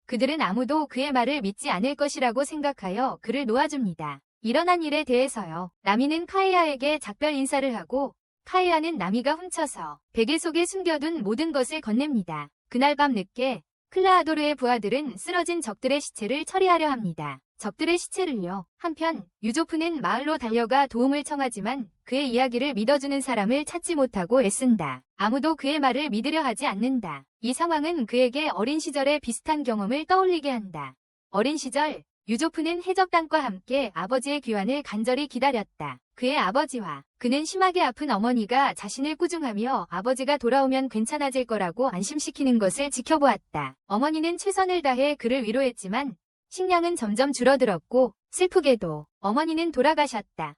A: 그들은 아무도 그의 말을 믿지 않을 것이라고 생각하여 그를 놓아줍니다. 일어난 일에 대해서요. 나미는 카에아에게 작별 인사를 하고 카에아는 나미가 훔쳐서 베개 속에 숨겨둔 모든 것을 건넵니다. 그날 밤 늦게 클라아도르의 부하들은 쓰러진 적들의 시체를 처리하려 합니다. 적들의 시체를요. 한편 유조프는 마을로 달려가 도움을 청하지만 그의 이야기를 믿어주는 사람을 찾지 못하고 애쓴다. 아무도 그의 말을 믿으려 하지 않는다. 이 상황은 그에게 어린 시절의 비슷한 경험을 떠올리게 한다. 어린 시절 유조프는 해적단과 함께 아버지의 귀환을 간절히 기다렸다. 그의 아버지와 그는 심하게 아픈 어머니가 자신을 꾸중하며 아버지가 돌아오면 괜찮아질 거라고 안심시키는 것을 지켜보았다. 어머니는 최선을 다해 그를 위로했지만 식량은 점점 줄어들었고 슬프게도 어머니는 돌아가셨다.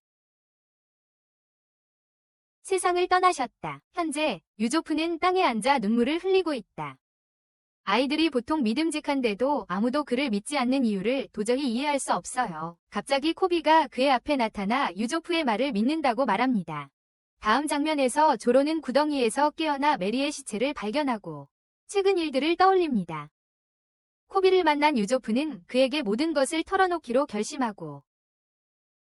A: 세상을 떠나셨다. 현재 유조프는 땅에 앉아 눈물을 흘리고 있다. 아이들이 보통 믿음직한데도 아무도 그를 믿지 않는 이유를 도저히 이해할 수 없어요. 갑자기 코비가 그의 앞에 나타나 유조프의 말을 믿는다고 말합니다. 다음 장면에서 조로는 구덩이에서 깨어나 메리의 시체를 발견하고 최근 일들을 떠올립니다. 코비를 만난 유조프는 그에게 모든 것을 털어놓기로 결심하고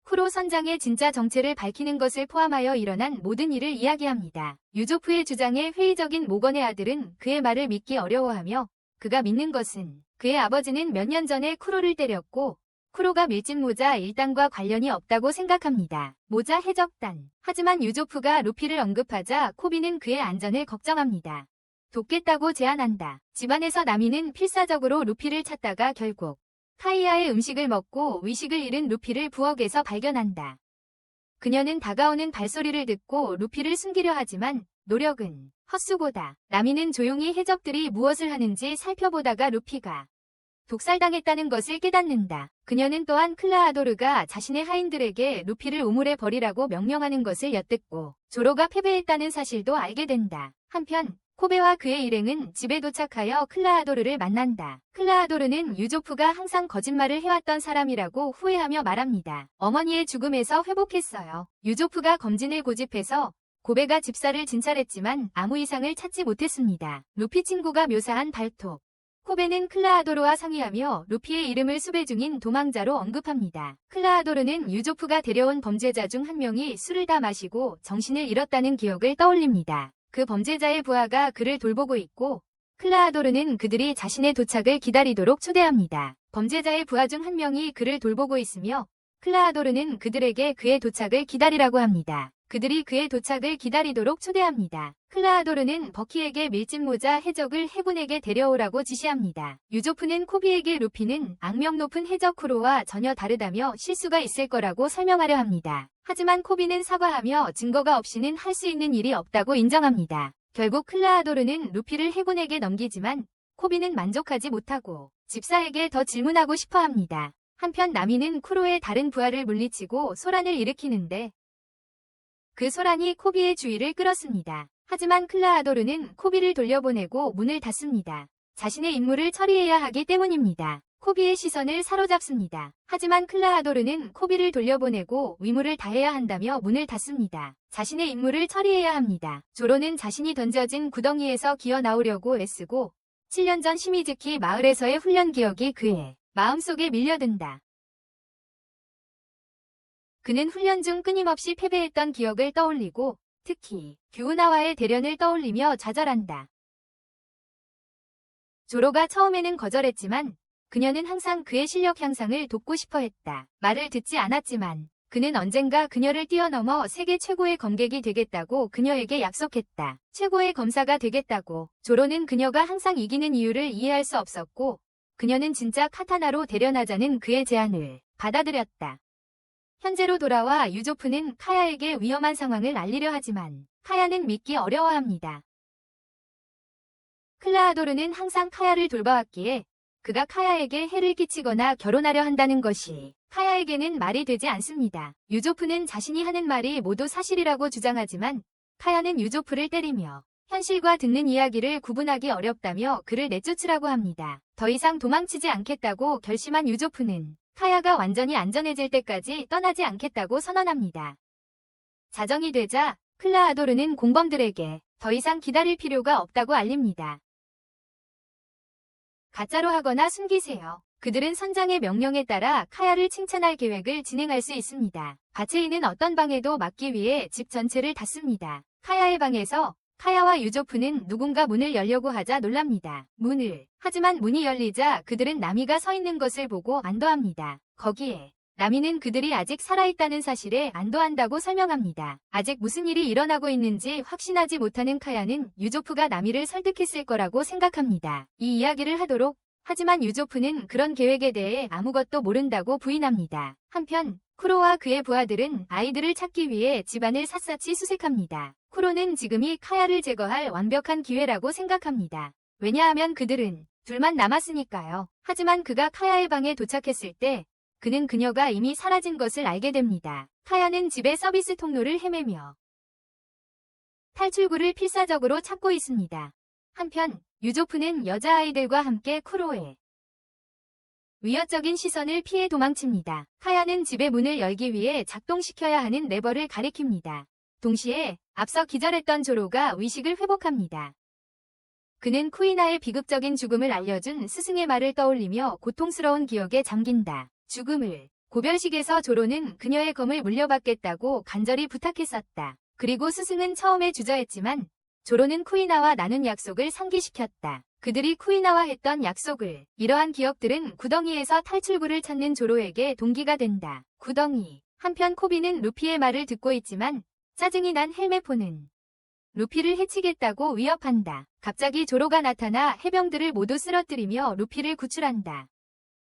A: 쿠로 선장의 진짜 정체를 밝히는 것을 포함하여 일어난 모든 일을 이야기합니다. 유조프의 주장에 회의적인 모건의 아들은 그의 말을 믿기 어려워하며 그가 믿는 것은 그의 아버지는 몇 년 전에 쿠로를 때렸고 쿠로가 밀짚 모자 일당과 관련이 없다고 생각합니다. 모자 해적단. 하지만 유조프가 루피를 언급하자 코비는 그의 안전을 걱정합니다. 돕겠다고 제안한다. 집안에서 나미는 필사적으로 루피를 찾다가 결국 카이아의 음식을 먹고 의식을 잃은 루피를 부엌에서 발견한다. 그녀는 다가오는 발소리를 듣고 루피를 숨기려 하지만 노력은 헛수고다. 나미는 조용히 해적들이 무엇을 하는지 살펴보다가 루피가 독살당했다는 것을 깨닫는다. 그녀는 또한 클라아도르가 자신의 하인들에게 루피를 우물에 버리라고 명령하는 것을 엿듣고 조로가 패배했다는 사실도 알게 된다. 한편 코베와 그의 일행은 집에 도착하여 클라아도르를 만난다. 클라아도르는 유조프가 항상 거짓말을 해왔던 사람이라고 후회하며 말합니다. 어머니의 죽음에서 회복했어요. 유조프가 검진을 고집해서 고베가 집사를 진찰했지만 아무 이상을 찾지 못했습니다. 루피 친구가 묘사한 발톱. 코베는 클라아도르와 상의하며 루피의 이름을 수배 중인 도망자로 언급합니다. 클라아도르는 유조프가 데려온 범죄자 중 한 명이 술을 다 마시고 정신을 잃었다는 기억을 떠올립니다. 그 범죄자의 부하가 그를 돌보고 있고 클라아도르는 그들이 자신의 도착을 기다리도록 초대합니다. 범죄자의 부하 중 한 명이 그를 돌보고 있으며 클라아도르는 그들에게 그의 도착을 기다리라고 합니다. 그들이 그의 도착을 기다리도록 초대합니다. 클라아도르는 버키에게 밀짚 모자 해적을 해군에게 데려오라고 지시합니다. 유조프는 코비에게 루피는 악명 높은 해적 쿠로와 전혀 다르다며 실수가 있을 거라고 설명하려 합니다. 하지만 코비는 사과하며 증거가 없이는 할 수 있는 일이 없다고 인정합니다. 결국 클라아도르는 루피를 해군에게 넘기지만 코비는 만족하지 못하고 집사에게 더 질문하고 싶어 합니다. 한편 나미는 쿠로의 다른 부하를 물리치고 소란을 일으키는데 그 소란이 코비의 주의를 끌었습니다. 하지만 클라아도르는 코비를 돌려보내고 문을 닫습니다. 자신의 임무를 처리해야 하기 때문입니다. 코비의 시선을 사로잡습니다. 하지만 클라아도르는 코비를 돌려보내고 의무를 다해야 한다며 문을 닫습니다. 자신의 임무를 처리해야 합니다. 조로는 자신이 던져진 구덩이에서 기어 나오려고 애쓰고 7년 전 시미즈키 마을에서의 훈련 기억이 그의 마음속에 밀려든다. 그는 훈련 중 끊임없이 패배했던 기억을 떠올리고 특히 규우나와의 대련을 떠올리며 좌절한다. 조로가 처음에는 거절했지만 그녀는 항상 그의 실력 향상을 돕고 싶어 했다. 말을 듣지 않았지만 그는 언젠가 그녀를 뛰어넘어 세계 최고의 검객이 되겠다고 그녀에게 약속했다. 최고의 검사가 되겠다고. 조로는 그녀가 항상 이기는 이유를 이해할 수 없었고 그녀는 진짜 카타나로 대련하자는 그의 제안을 받아들였다. 현재로 돌아와 유조프는 카야에게 위험한 상황을 알리려 하지만 카야는 믿기 어려워합니다. 클라아도르는 항상 카야를 돌봐왔기에 그가 카야에게 해를 끼치거나 결혼하려 한다는 것이 카야에게는 말이 되지 않습니다. 유조프는 자신이 하는 말이 모두 사실이라고 주장하지만 카야는 유조프를 때리며 현실과 듣는 이야기를 구분하기 어렵다며 그를 내쫓으라고 합니다. 더 이상 도망치지 않겠다고 결심한 유조프는 카야가 완전히 안전해질 때까지 떠나지 않겠다고 선언합니다. 자정이 되자 클라아도르는 공범들에게 더 이상 기다릴 필요가 없다고 알립니다. 가짜로 하거나 숨기세요. 그들은 선장의 명령에 따라 카야를 칭찬할 계획을 진행할 수 있습니다. 바체이는 어떤 방해도 막기 위해 집 전체를 닫습니다. 카야의 방에서 카야와 유조프는 누군가 문을 열려고 하자 놀랍니다. 하지만 문이 열리자 그들은 나미가 서 있는 것을 보고 안도합니다. 거기에 나미는 그들이 아직 살아있다는 사실에 안도한다고 설명합니다. 아직 무슨 일이 일어나고 있는지 확신하지 못하는 카야는 유조프가 나미를 설득했을 거라고 생각합니다. 이 이야기를 하도록 하지만 유조프는 그런 계획에 대해 아무것도 모른다고 부인합니다. 한편 쿠로와 그의 부하들은 아이들을 찾기 위해 집안을 샅샅이 수색합니다. 쿠로는 지금이 카야를 제거할 완벽한 기회라고 생각합니다. 왜냐하면 그들은 둘만 남았으니까요. 하지만 그가 카야의 방에 도착했을 때 그는 그녀가 이미 사라진 것을 알게 됩니다. 카야는 집의 서비스 통로를 헤매며 탈출구를 필사적으로 찾고 있습니다. 한편 유조프는 여자아이들과 함께 쿠로의 위협적인 시선을 피해 도망칩니다. 카야는 집의 문을 열기 위해 작동시켜야 하는 레버를 가리킵니다. 동시에 앞서 기절했던 조로가 의식을 회복합니다. 그는 쿠이나의 비극적인 죽음을 알려준 스승의 말을 떠올리며 고통스러운 기억에 잠긴다. 죽음을 고별식에서 조로는 그녀의 검을 물려받겠다고 간절히 부탁했었다. 그리고 스승은 처음에 주저했지만 조로는 쿠이나와 나눈 약속을 상기시켰다. 그들이 쿠이나와 했던 약속을, 이러한 기억들은 구덩이에서 탈출구를 찾는 조로에게 동기가 된다. 구덩이. 한편 코비는 루피의 말을 듣고 있지만 짜증이 난 헬메포는 루피를 해치겠다고 위협한다. 갑자기 조로가 나타나 해병들을 모두 쓰러뜨리며 루피를 구출한다.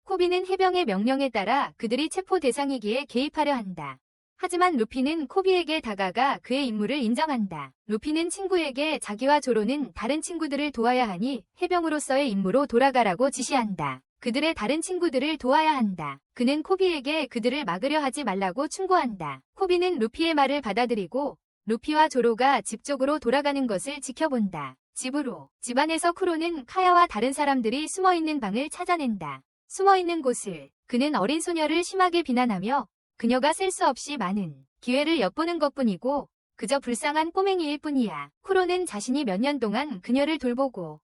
A: 코비는 해병의 명령에 따라 그들이 체포 대상이기에 개입하려 한다. 하지만 루피는 코비에게 다가가 그의 임무를 인정한다. 루피는 친구에게 자기와 조로는 다른 친구들을 도와야 하니 해병으로서의 임무로 돌아가라고 지시한다. 그들의 다른 친구들을 도와야 한다. 그는 코비에게 그들을 막으려 하지 말라고 충고한다. 코비는 루피의 말을 받아들이고 루피와 조로가 집 쪽으로 돌아가는 것을 지켜본다. 집으로. 집안에서 쿠로는 카야와 다른 사람들이 숨어있는 방을 찾아낸다. 숨어있는 곳을. 그는 어린 소녀를 심하게 비난하며 그녀가 셀 수 없이 많은 기회를 엿보는 것뿐이고 그저 불쌍한 꼬맹이일 뿐이야. 쿠로는 자신이 몇 년 동안 그녀를 돌보고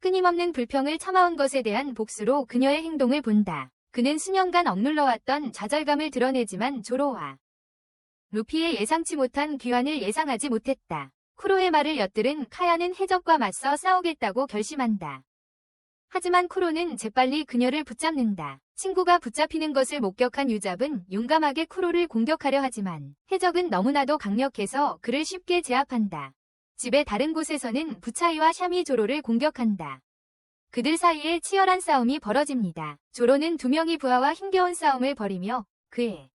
A: 끊임없는 불평을 참아온 것에 대한 복수로 그녀의 행동을 본다. 그는 수년간 억눌러왔던 좌절감을 드러내지만 조로와 루피의 예상치 못한 귀환을 예상하지 못했다. 쿠로의 말을 엿들은 카야는 해적과 맞서 싸우겠다고 결심한다. 하지만 쿠로는 재빨리 그녀를 붙잡는다. 친구가 붙잡히는 것을 목격한 유잡은 용감하게 쿠로를 공격하려 하지만 해적은 너무나도 강력해서 그를 쉽게 제압한다. 집의 다른 곳에서는 부차이와 샤미 조로를 공격한다. 그들 사이에 치열한 싸움이 벌어집니다. 조로는 두 명의 부하와 힘겨운 싸움을 벌이며 그의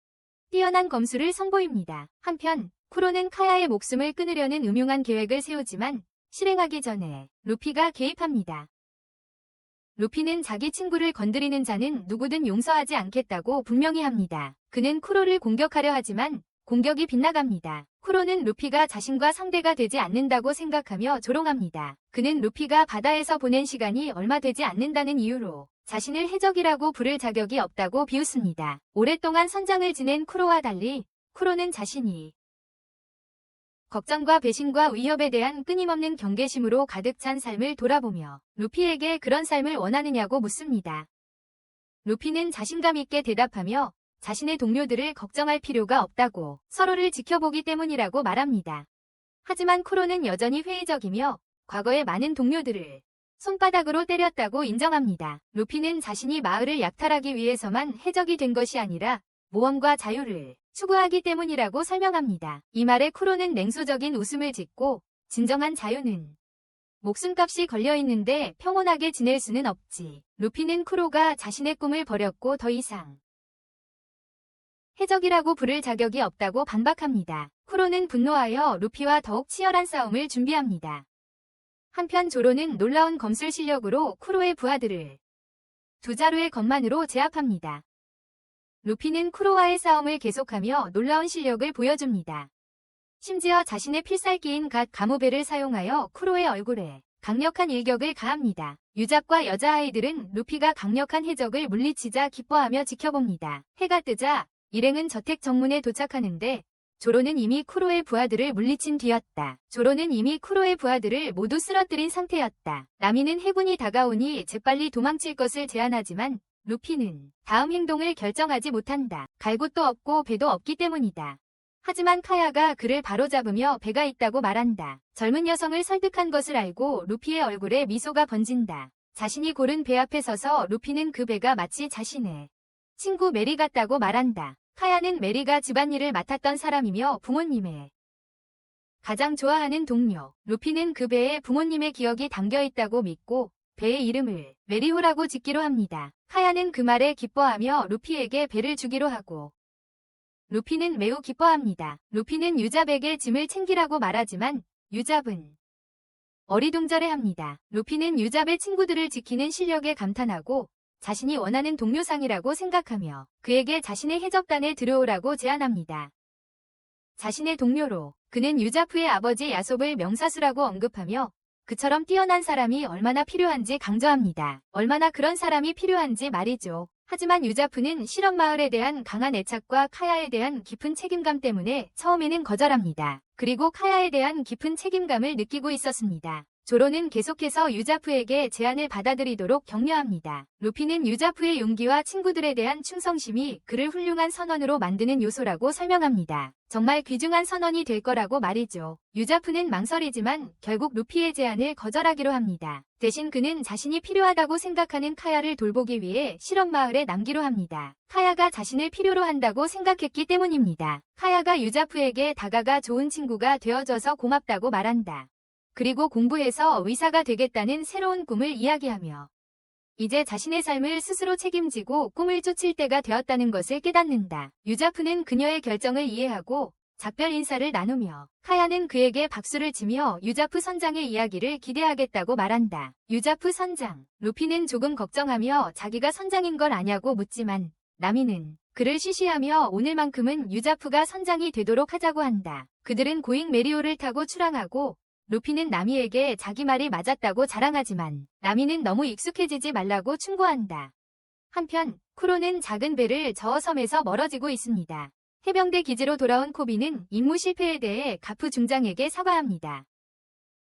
A: 뛰어난 검술을 선보입니다. 한편 쿠로는 카야의 목숨을 끊으려는 음흉한 계획을 세우지만 실행하기 전에 루피가 개입합니다. 루피는 자기 친구를 건드리는 자는 누구든 용서하지 않겠다고 분명히 합니다. 그는 쿠로를 공격하려 하지만 공격이 빗나갑니다. 쿠로는 루피가 자신과 상대가 되지 않는다고 생각하며 조롱합니다. 그는 루피가 바다에서 보낸 시간이 얼마 되지 않는다는 이유로 자신을 해적이라고 부를 자격이 없다고 비웃습니다. 오랫동안 선장을 지낸 쿠로와 달리 쿠로는 자신이 걱정과 배신과 위협에 대한 끊임없는 경계심으로 가득 찬 삶을 돌아보며 루피에게 그런 삶을 원하느냐고 묻습니다. 루피는 자신감 있게 대답하며 자신의 동료들을 걱정할 필요가 없다고 서로를 지켜보기 때문이라고 말합니다. 하지만 쿠로는 여전히 회의적이며 과거에 많은 동료들을 손바닥으로 때렸다고 인정합니다. 루피는 자신이 마을을 약탈하기 위해서만 해적이 된 것이 아니라 모험과 자유를 추구하기 때문이라고 설명합니다. 이 말에 쿠로는 냉소적인 웃음을 짓고 진정한 자유는 목숨값이 걸려있는데 평온하게 지낼 수는 없지. 루피는 쿠로가 자신의 꿈을 버렸고 더 이상 해적이라고 부를 자격이 없다고 반박합니다. 쿠로는 분노하여 루피와 더욱 치열한 싸움을 준비합니다. 한편 조로는 놀라운 검술 실력으로 쿠로의 부하들을 두 자루의 검만으로 제압합니다. 루피는 쿠로와의 싸움을 계속하며 놀라운 실력을 보여줍니다. 심지어 자신의 필살기인 갓 가무베를 사용하여 쿠로의 얼굴에 강력한 일격을 가합니다. 유잡과 여자아이들은 루피가 강력한 해적을 물리치자 기뻐하며 지켜봅니다. 해가 뜨자 일행은 저택 정문에 도착하는데 조로는 이미 쿠로의 부하들을 물리친 뒤였다. 조로는 이미 쿠로의 부하들을 모두 쓰러뜨린 상태였다. 나미는 해군이 다가오니 재빨리 도망칠 것을 제안하지만 루피는 다음 행동을 결정하지 못한다. 갈 곳도 없고 배도 없기 때문이다. 하지만 카야가 그를 바로잡으며 배가 있다고 말한다. 젊은 여성을 설득한 것을 알고 루피의 얼굴에 미소가 번진다. 자신이 고른 배 앞에 서서 루피는 그 배가 마치 자신의 친구 메리 같다고 말한다. 카야는 메리가 집안일을 맡았던 사람이며 부모님의 가장 좋아하는 동료. 루피는 그 배에 부모님의 기억이 담겨있다고 믿고 배의 이름을 메리호라고 짓기로 합니다. 카야는 그 말에 기뻐하며 루피에게 배를 주기로 하고 루피는 매우 기뻐합니다. 루피는 유잡에게 짐을 챙기라고 말하지만 유잡은 어리둥절해합니다. 루피는 유잡의 친구들을 지키는 실력에 감탄하고 자신이 원하는 동료상이라고 생각하며 그에게 자신의 해적단에 들어오라고 제안합니다. 자신의 동료로 그는 유자프의 아버지 야솝을 명사수라고 언급하며 그처럼 뛰어난 사람이 얼마나 필요한지 강조합니다. 얼마나 그런 사람이 필요한지 말이죠. 하지만 유자프는 실험마을에 대한 강한 애착과 카야에 대한 깊은 책임감 때문에 처음에는 거절합니다. 그리고 카야에 대한 깊은 책임감을 느끼고 있었습니다. 조로는 계속해서 유자프에게 제안을 받아들이도록 격려합니다. 루피는 유자프의 용기와 친구들에 대한 충성심이 그를 훌륭한 선원으로 만드는 요소라고 설명합니다. 정말 귀중한 선원이 될 거라고 말이죠. 유자프는 망설이지만 결국 루피의 제안을 거절하기로 합니다. 대신 그는 자신이 필요하다고 생각하는 카야를 돌보기 위해 실험마을에 남기로 합니다. 카야가 자신을 필요로 한다고 생각했기 때문입니다. 카야가 유자프에게 다가가 좋은 친구가 되어줘서 고맙다고 말한다. 그리고 공부해서 의사가 되겠다는 새로운 꿈을 이야기하며 이제 자신의 삶을 스스로 책임지고 꿈을 쫓을 때가 되었다는 것을 깨닫는다. 유자프는 그녀의 결정을 이해하고 작별 인사를 나누며 카야는 그에게 박수를 치며 유자프 선장의 이야기를 기대하겠다고 말한다. 유자프 선장, 루피는 조금 걱정하며 자기가 선장인 걸 아냐고 묻지만 나미는 그를 쉬쉬하며 오늘만큼은 유자프가 선장이 되도록 하자고 한다. 그들은 고잉 메리오를 타고 출항하고 루피는 나미에게 자기 말이 맞았다고 자랑하지만 나미는 너무 익숙해지지 말라고 충고한다. 한편 쿠로는 작은 배를 저어 섬에서 멀어지고 있습니다. 해병대 기지로 돌아온 코비는 임무 실패에 대해 가프 중장에게 사과합니다.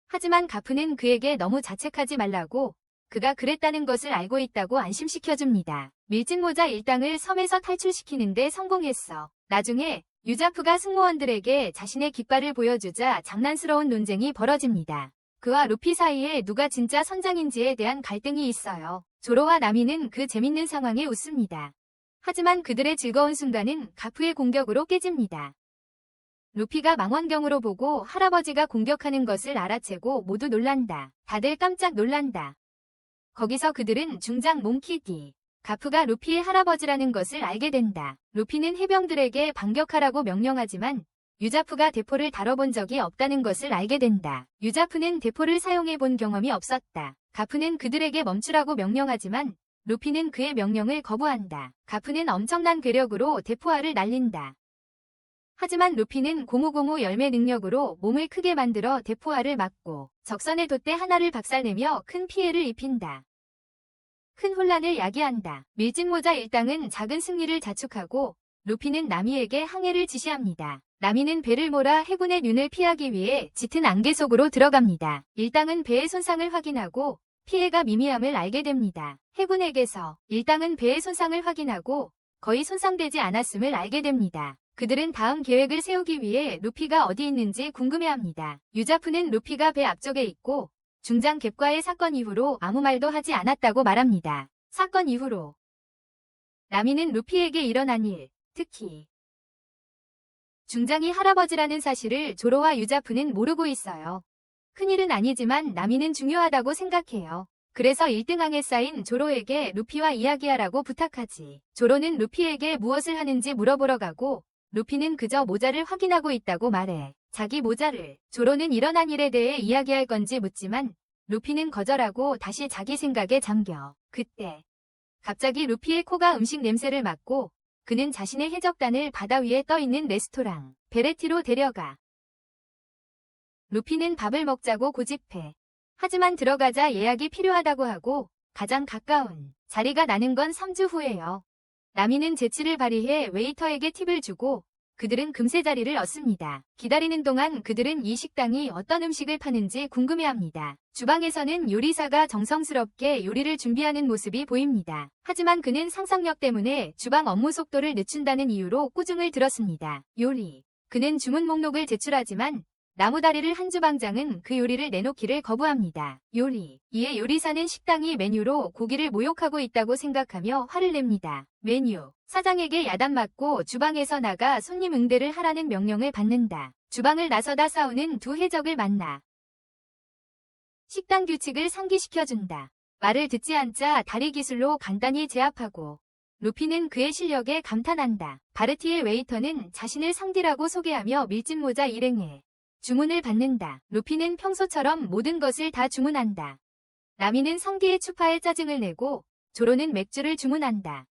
A: 하지만 가프는 그에게 너무 자책하지 말라고 그가 그랬다는 것을 알고 있다고 안심시켜줍니다. 밀짚모자 일당을 섬에서 탈출시키는데 성공했어. 나중에 유자프가 승무원들에게 자신의 깃발을 보여주자 장난스러운 논쟁이 벌어집니다. 그와 루피 사이에 누가 진짜 선장인지에 대한 갈등이 있어요. 조로와 나미는 그 재밌는 상황에 웃습니다. 하지만 그들의 즐거운 순간은 가프의 공격으로 깨집니다. 루피가 망원경으로 보고 할아버지가 공격하는 것을 알아채고 모두 놀란다. 다들 깜짝 놀란다. 거기서 그들은 중장 몽키디 가프가 루피의 할아버지라는 것을 알게 된다. 루피는 해병들에게 반격하라고 명령하지만 유자프가 대포를 다뤄본 적이 없다는 것을 알게 된다. 유자프는 대포를 사용해 본 경험이 없었다. 가프는 그들에게 멈추라고 명령하지만 루피는 그의 명령을 거부한다. 가프는 엄청난 괴력으로 대포알을 날린다. 하지만 루피는 고무고무 열매 능력으로 몸을 크게 만들어 대포알을 막고 적선의 돛대 하나를 박살내며 큰 피해를 입힌다. 큰 혼란을 야기한다. 밀짚모자 일당은 작은 승리를 자축하고 루피는 나미에게 항해를 지시합니다. 나미는 배를 몰아 해군의 눈을 피하기 위해 짙은 안개 속으로 들어갑니다. 일당은 배의 손상을 확인하고 피해가 미미함을 알게 됩니다. 해군에게서 일당은 배의 손상을 확인하고 거의 손상되지 않았음을 알게 됩니다. 그들은 다음 계획을 세우기 위해 루피가 어디 있는지 궁금해합니다. 유자프는 루피가 배 앞쪽에 있고 중장 갭과의 사건 이후로 아무 말도 하지 않았다고 말합니다. 사건 이후로 나미는 루피에게 일어난 일, 특히 중장이 할아버지라는 사실을 조로와 유자프는 모르고 있어요. 큰일은 아니지만 나미는 중요하다고 생각해요. 그래서 1등항에 쌓인 조로에게 루피와 이야기하라고 부탁하지. 조로는 루피에게 무엇을 하는지 물어보러 가고 루피는 그저 모자를 확인하고 있다고 말해. 자기 모자를. 조로는 일어난 일에 대해 이야기할 건지 묻지만 루피는 거절하고 다시 자기 생각에 잠겨. 그때 갑자기 루피의 코가 음식 냄새를 맡고 그는 자신의 해적단을 바다 위에 떠있는 레스토랑 베레티로 데려가. 루피는 밥을 먹자고 고집해. 하지만 들어가자 예약이 필요하다고 하고 가장 가까운 자리가 나는 건 3주 후예요. 나미는 재치를 발휘해 웨이터에게 팁을 주고 그들은 금세 자리를 얻습니다. 기다리는 동안 그들은 이 식당이 어떤 음식을 파는지 궁금해합니다. 주방에서는 요리사가 정성스럽게 요리를 준비하는 모습이 보입니다. 하지만 그는 상상력 때문에 주방 업무 속도를 늦춘다는 이유로 꾸중을 들었습니다. 요리. 그는 주문 목록을 제출하지만 나무다리를 한 주방장은 그 요리를 내놓기를 거부합니다. 요리. 이에 요리사는 식당이 메뉴로 고기를 모욕하고 있다고 생각하며 화를 냅니다. 메뉴. 사장에게 야단맞고 주방에서 나가 손님 응대를 하라는 명령을 받는다. 주방을 나서다 싸우는 두 해적을 만나 식당 규칙을 상기시켜준다. 말을 듣지 않자 다리 기술로 간단히 제압하고 루피는 그의 실력에 감탄한다. 바르티의 웨이터는 자신을 상디라고 소개하며 밀짚모자 일행에 주문을 받는다. 루피는 평소처럼 모든 것을 다 주문한다. 나미는 상디의 추파에 짜증을 내고 조로는 맥주를 주문한다.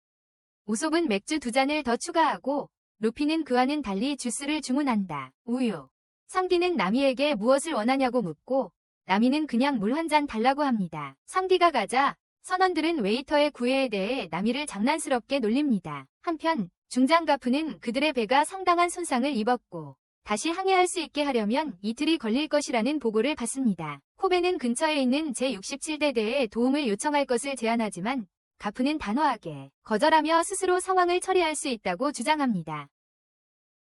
A: 우솝은 맥주 2잔을 더 추가하고 루피는 그와는 달리 주스를 주문한다. 우유. 상디는 나미에게 무엇을 원하냐고 묻고 나미는 그냥 물 한 잔 달라고 합니다. 상디가 가자 선원들은 웨이터의 구애에 대해 나미를 장난스럽게 놀립니다. 한편 중장 가프는 그들의 배가 상당한 손상을 입었고 다시 항해할 수 있게 하려면 이틀이 걸릴 것이라는 보고를 받습니다. 코베는 근처에 있는 제67대대에 도움을 요청할 것을 제안하지만 가프는 단호하게 거절하며 스스로 상황을 처리할 수 있다고 주장합니다.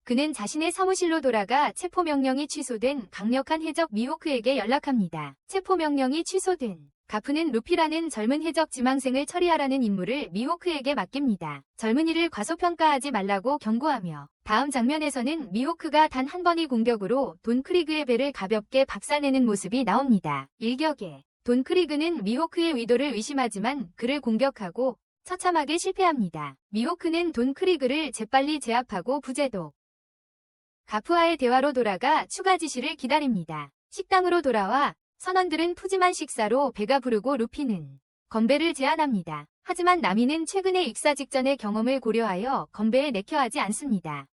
A: 그는 자신의 사무실로 돌아가 체포명령이 취소된 강력한 해적 미호크에게 연락합니다. 체포명령이 취소된 가프는 루피라는 젊은 해적 지망생을 처리하라는 임무를 미호크에게 맡깁니다. 젊은이를 과소평가하지 말라고 경고하며 다음 장면에서는 미호크가 단 한 번의 공격으로 돈 크리그의 배를 가볍게 박살내는 모습이 나옵니다. 일격에 돈 크리그는 미호크의 의도를 의심하지만 그를 공격하고 처참하게 실패합니다. 미호크는 돈 크리그를 재빨리 제압하고 부제독. 가프와의 대화로 돌아가 추가 지시를 기다립니다. 식당으로 돌아와 선원들은 푸짐한 식사로 배가 부르고 루피는 건배를 제안합니다. 하지만 나미는 최근의 익사 직전의 경험을 고려하여 건배에 내켜하지 않습니다.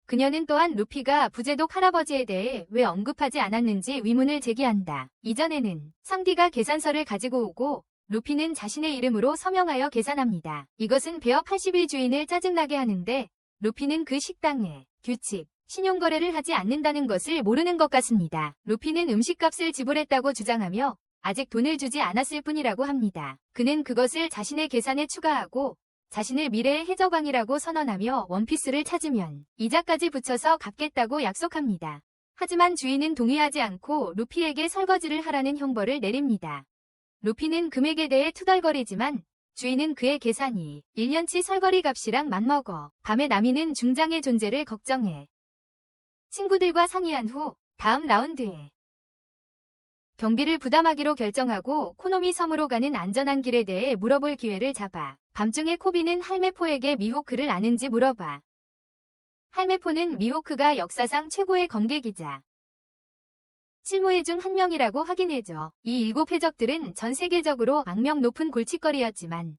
A: 그녀는 또한 루피가 부제독 할아버지에 대해 왜 언급하지 않았는지 의문을 제기한다. 이전에는 상디가 계산서를 가지고 오고 루피는 자신의 이름으로 서명하여 계산합니다. 이것은 베어 80일 주인을 짜증나게 하는데 루피는 그 식당에 규칙, 신용거래를 하지 않는다는 것을 모르는 것 같습니다. 루피는 음식값을 지불했다고 주장하며 아직 돈을 주지 않았을 뿐이라고 합니다. 그는 그것을 자신의 계산에 추가하고 자신을 미래의 해적왕이라고 선언하며 원피스를 찾으면 이자까지 붙여서 갚겠다고 약속합니다. 하지만 주인은 동의하지 않고 루피에게 설거지를 하라는 형벌을 내립니다. 루피는 금액에 대해 투덜거리지만 주인은 그의 계산이 1년치 설거리 값이랑 맞먹어. 밤에 나미는 중장의 존재를 걱정해 친구들과 상의한 후 다음 라운드에 경비를 부담하기로 결정하고 코노미 섬으로 가는 안전한 길에 대해 물어볼 기회를 잡아 밤중에 코비는 할메포에게 미호크를 아는지 물어봐. 할메포는 미호크가 역사상 최고의 검객이자 실무회 중 한 명이라고 확인해줘. 이 7해적들은 전 세계적으로 악명 높은 골칫거리였지만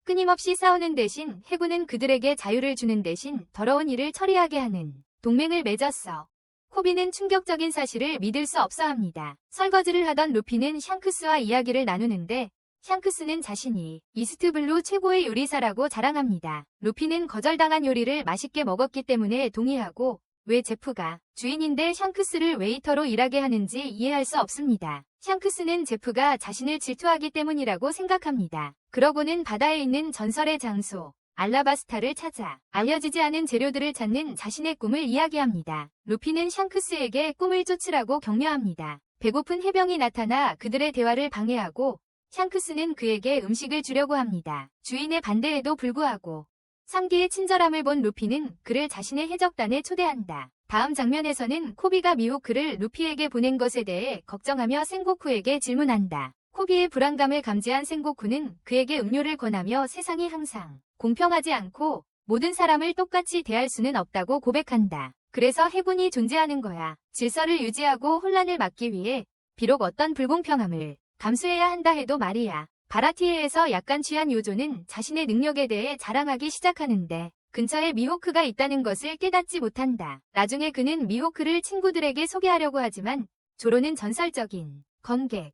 A: 끊임없이 싸우는 대신 해군은 그들에게 자유를 주는 대신 더러운 일을 처리하게 하는 동맹을 맺었어. 코비는 충격적인 사실을 믿을 수 없어 합니다. 설거지를 하던 루피는 샹크스와 이야기를 나누는데 샹크스는 자신이 이스트블루 최고의 요리사라고 자랑합니다. 루피는 거절당한 요리를 맛있게 먹었기 때문에 동의하고 왜 제프가 주인인데 샹크스를 웨이터로 일하게 하는지 이해할 수 없습니다. 샹크스는 제프가 자신을 질투하기 때문이라고 생각합니다. 그러고는 바다에 있는 전설의 장소 알라바스타를 찾아 알려지지 않은 재료들을 찾는 자신의 꿈을 이야기합니다. 루피는 샹크스에게 꿈을 쫓으라고 격려합니다. 배고픈 해병이 나타나 그들의 대화를 방해하고 샹크스는 그에게 음식을 주려고 합니다. 주인의 반대에도 불구하고 상디의 친절함을 본 루피는 그를 자신의 해적단에 초대한다. 다음 장면에서는 코비가 미호크를 루피에게 보낸 것에 대해 걱정하며 생고쿠에게 질문한다. 코비의 불안감을 감지한 생고쿠는 그에게 음료를 권하며 세상이 항상 공평하지 않고 모든 사람을 똑같이 대할 수는 없다고 고백한다. 그래서 해군이 존재하는 거야. 질서를 유지하고 혼란을 막기 위해 비록 어떤 불공평함을 감수해야 한다 해도 말이야. 바라티에에서 약간 취한 요조는 자신의 능력에 대해 자랑하기 시작하는데 근처에 미호크가 있다는 것을 깨닫지 못한다. 나중에 그는 미호크를 친구들에게 소개하려고 하지만 조로는 전설적인 검객.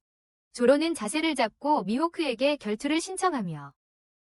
A: 조로는 자세를 잡고 미호크에게 결투를 신청하며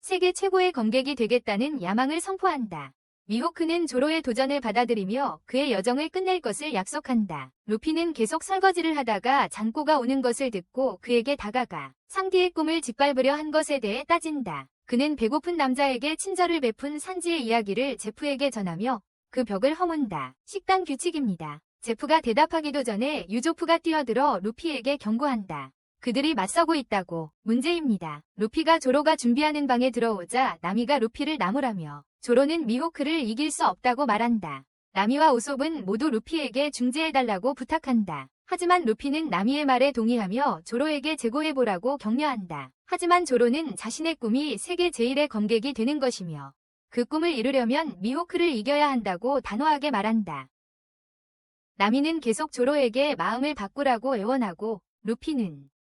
A: 세계 최고의 검객이 되겠다는 야망을 선포한다. 미호크는 조로의 도전을 받아들이며 그의 여정을 끝낼 것을 약속한다. 루피는 계속 설거지를 하다가 장꼬가 오는 것을 듣고 그에게 다가가 상디의 꿈을 짓밟으려 한 것에 대해 따진다. 그는 배고픈 남자에게 친절을 베푼 산지의 이야기를 제프에게 전하며 그 벽을 허문다. 식당 규칙입니다. 제프가 대답하기도 전에 유조프가 뛰어들어 루피에게 경고한다. 그들이 맞서고 있다고. 문제입니다. 루피가 조로가 준비하는 방에 들어오자 나미가 루피를 나무라며 조로는 미호크를 이길 수 없다고 말한다. 나미와 우솝은 모두 루피에게 중재해달라고 부탁한다. 하지만 루피는 나미의 말에 동의하며 조로에게 제고해보라고 격려한다. 하지만 조로는 자신의 꿈이 세계 제1의 검객이 되는 것이며 그 꿈을 이루려면 미호크를 이겨야 한다고 단호하게 말한다. 나미는 계속 조로에게 마음을 바꾸라고 애원하고 루피는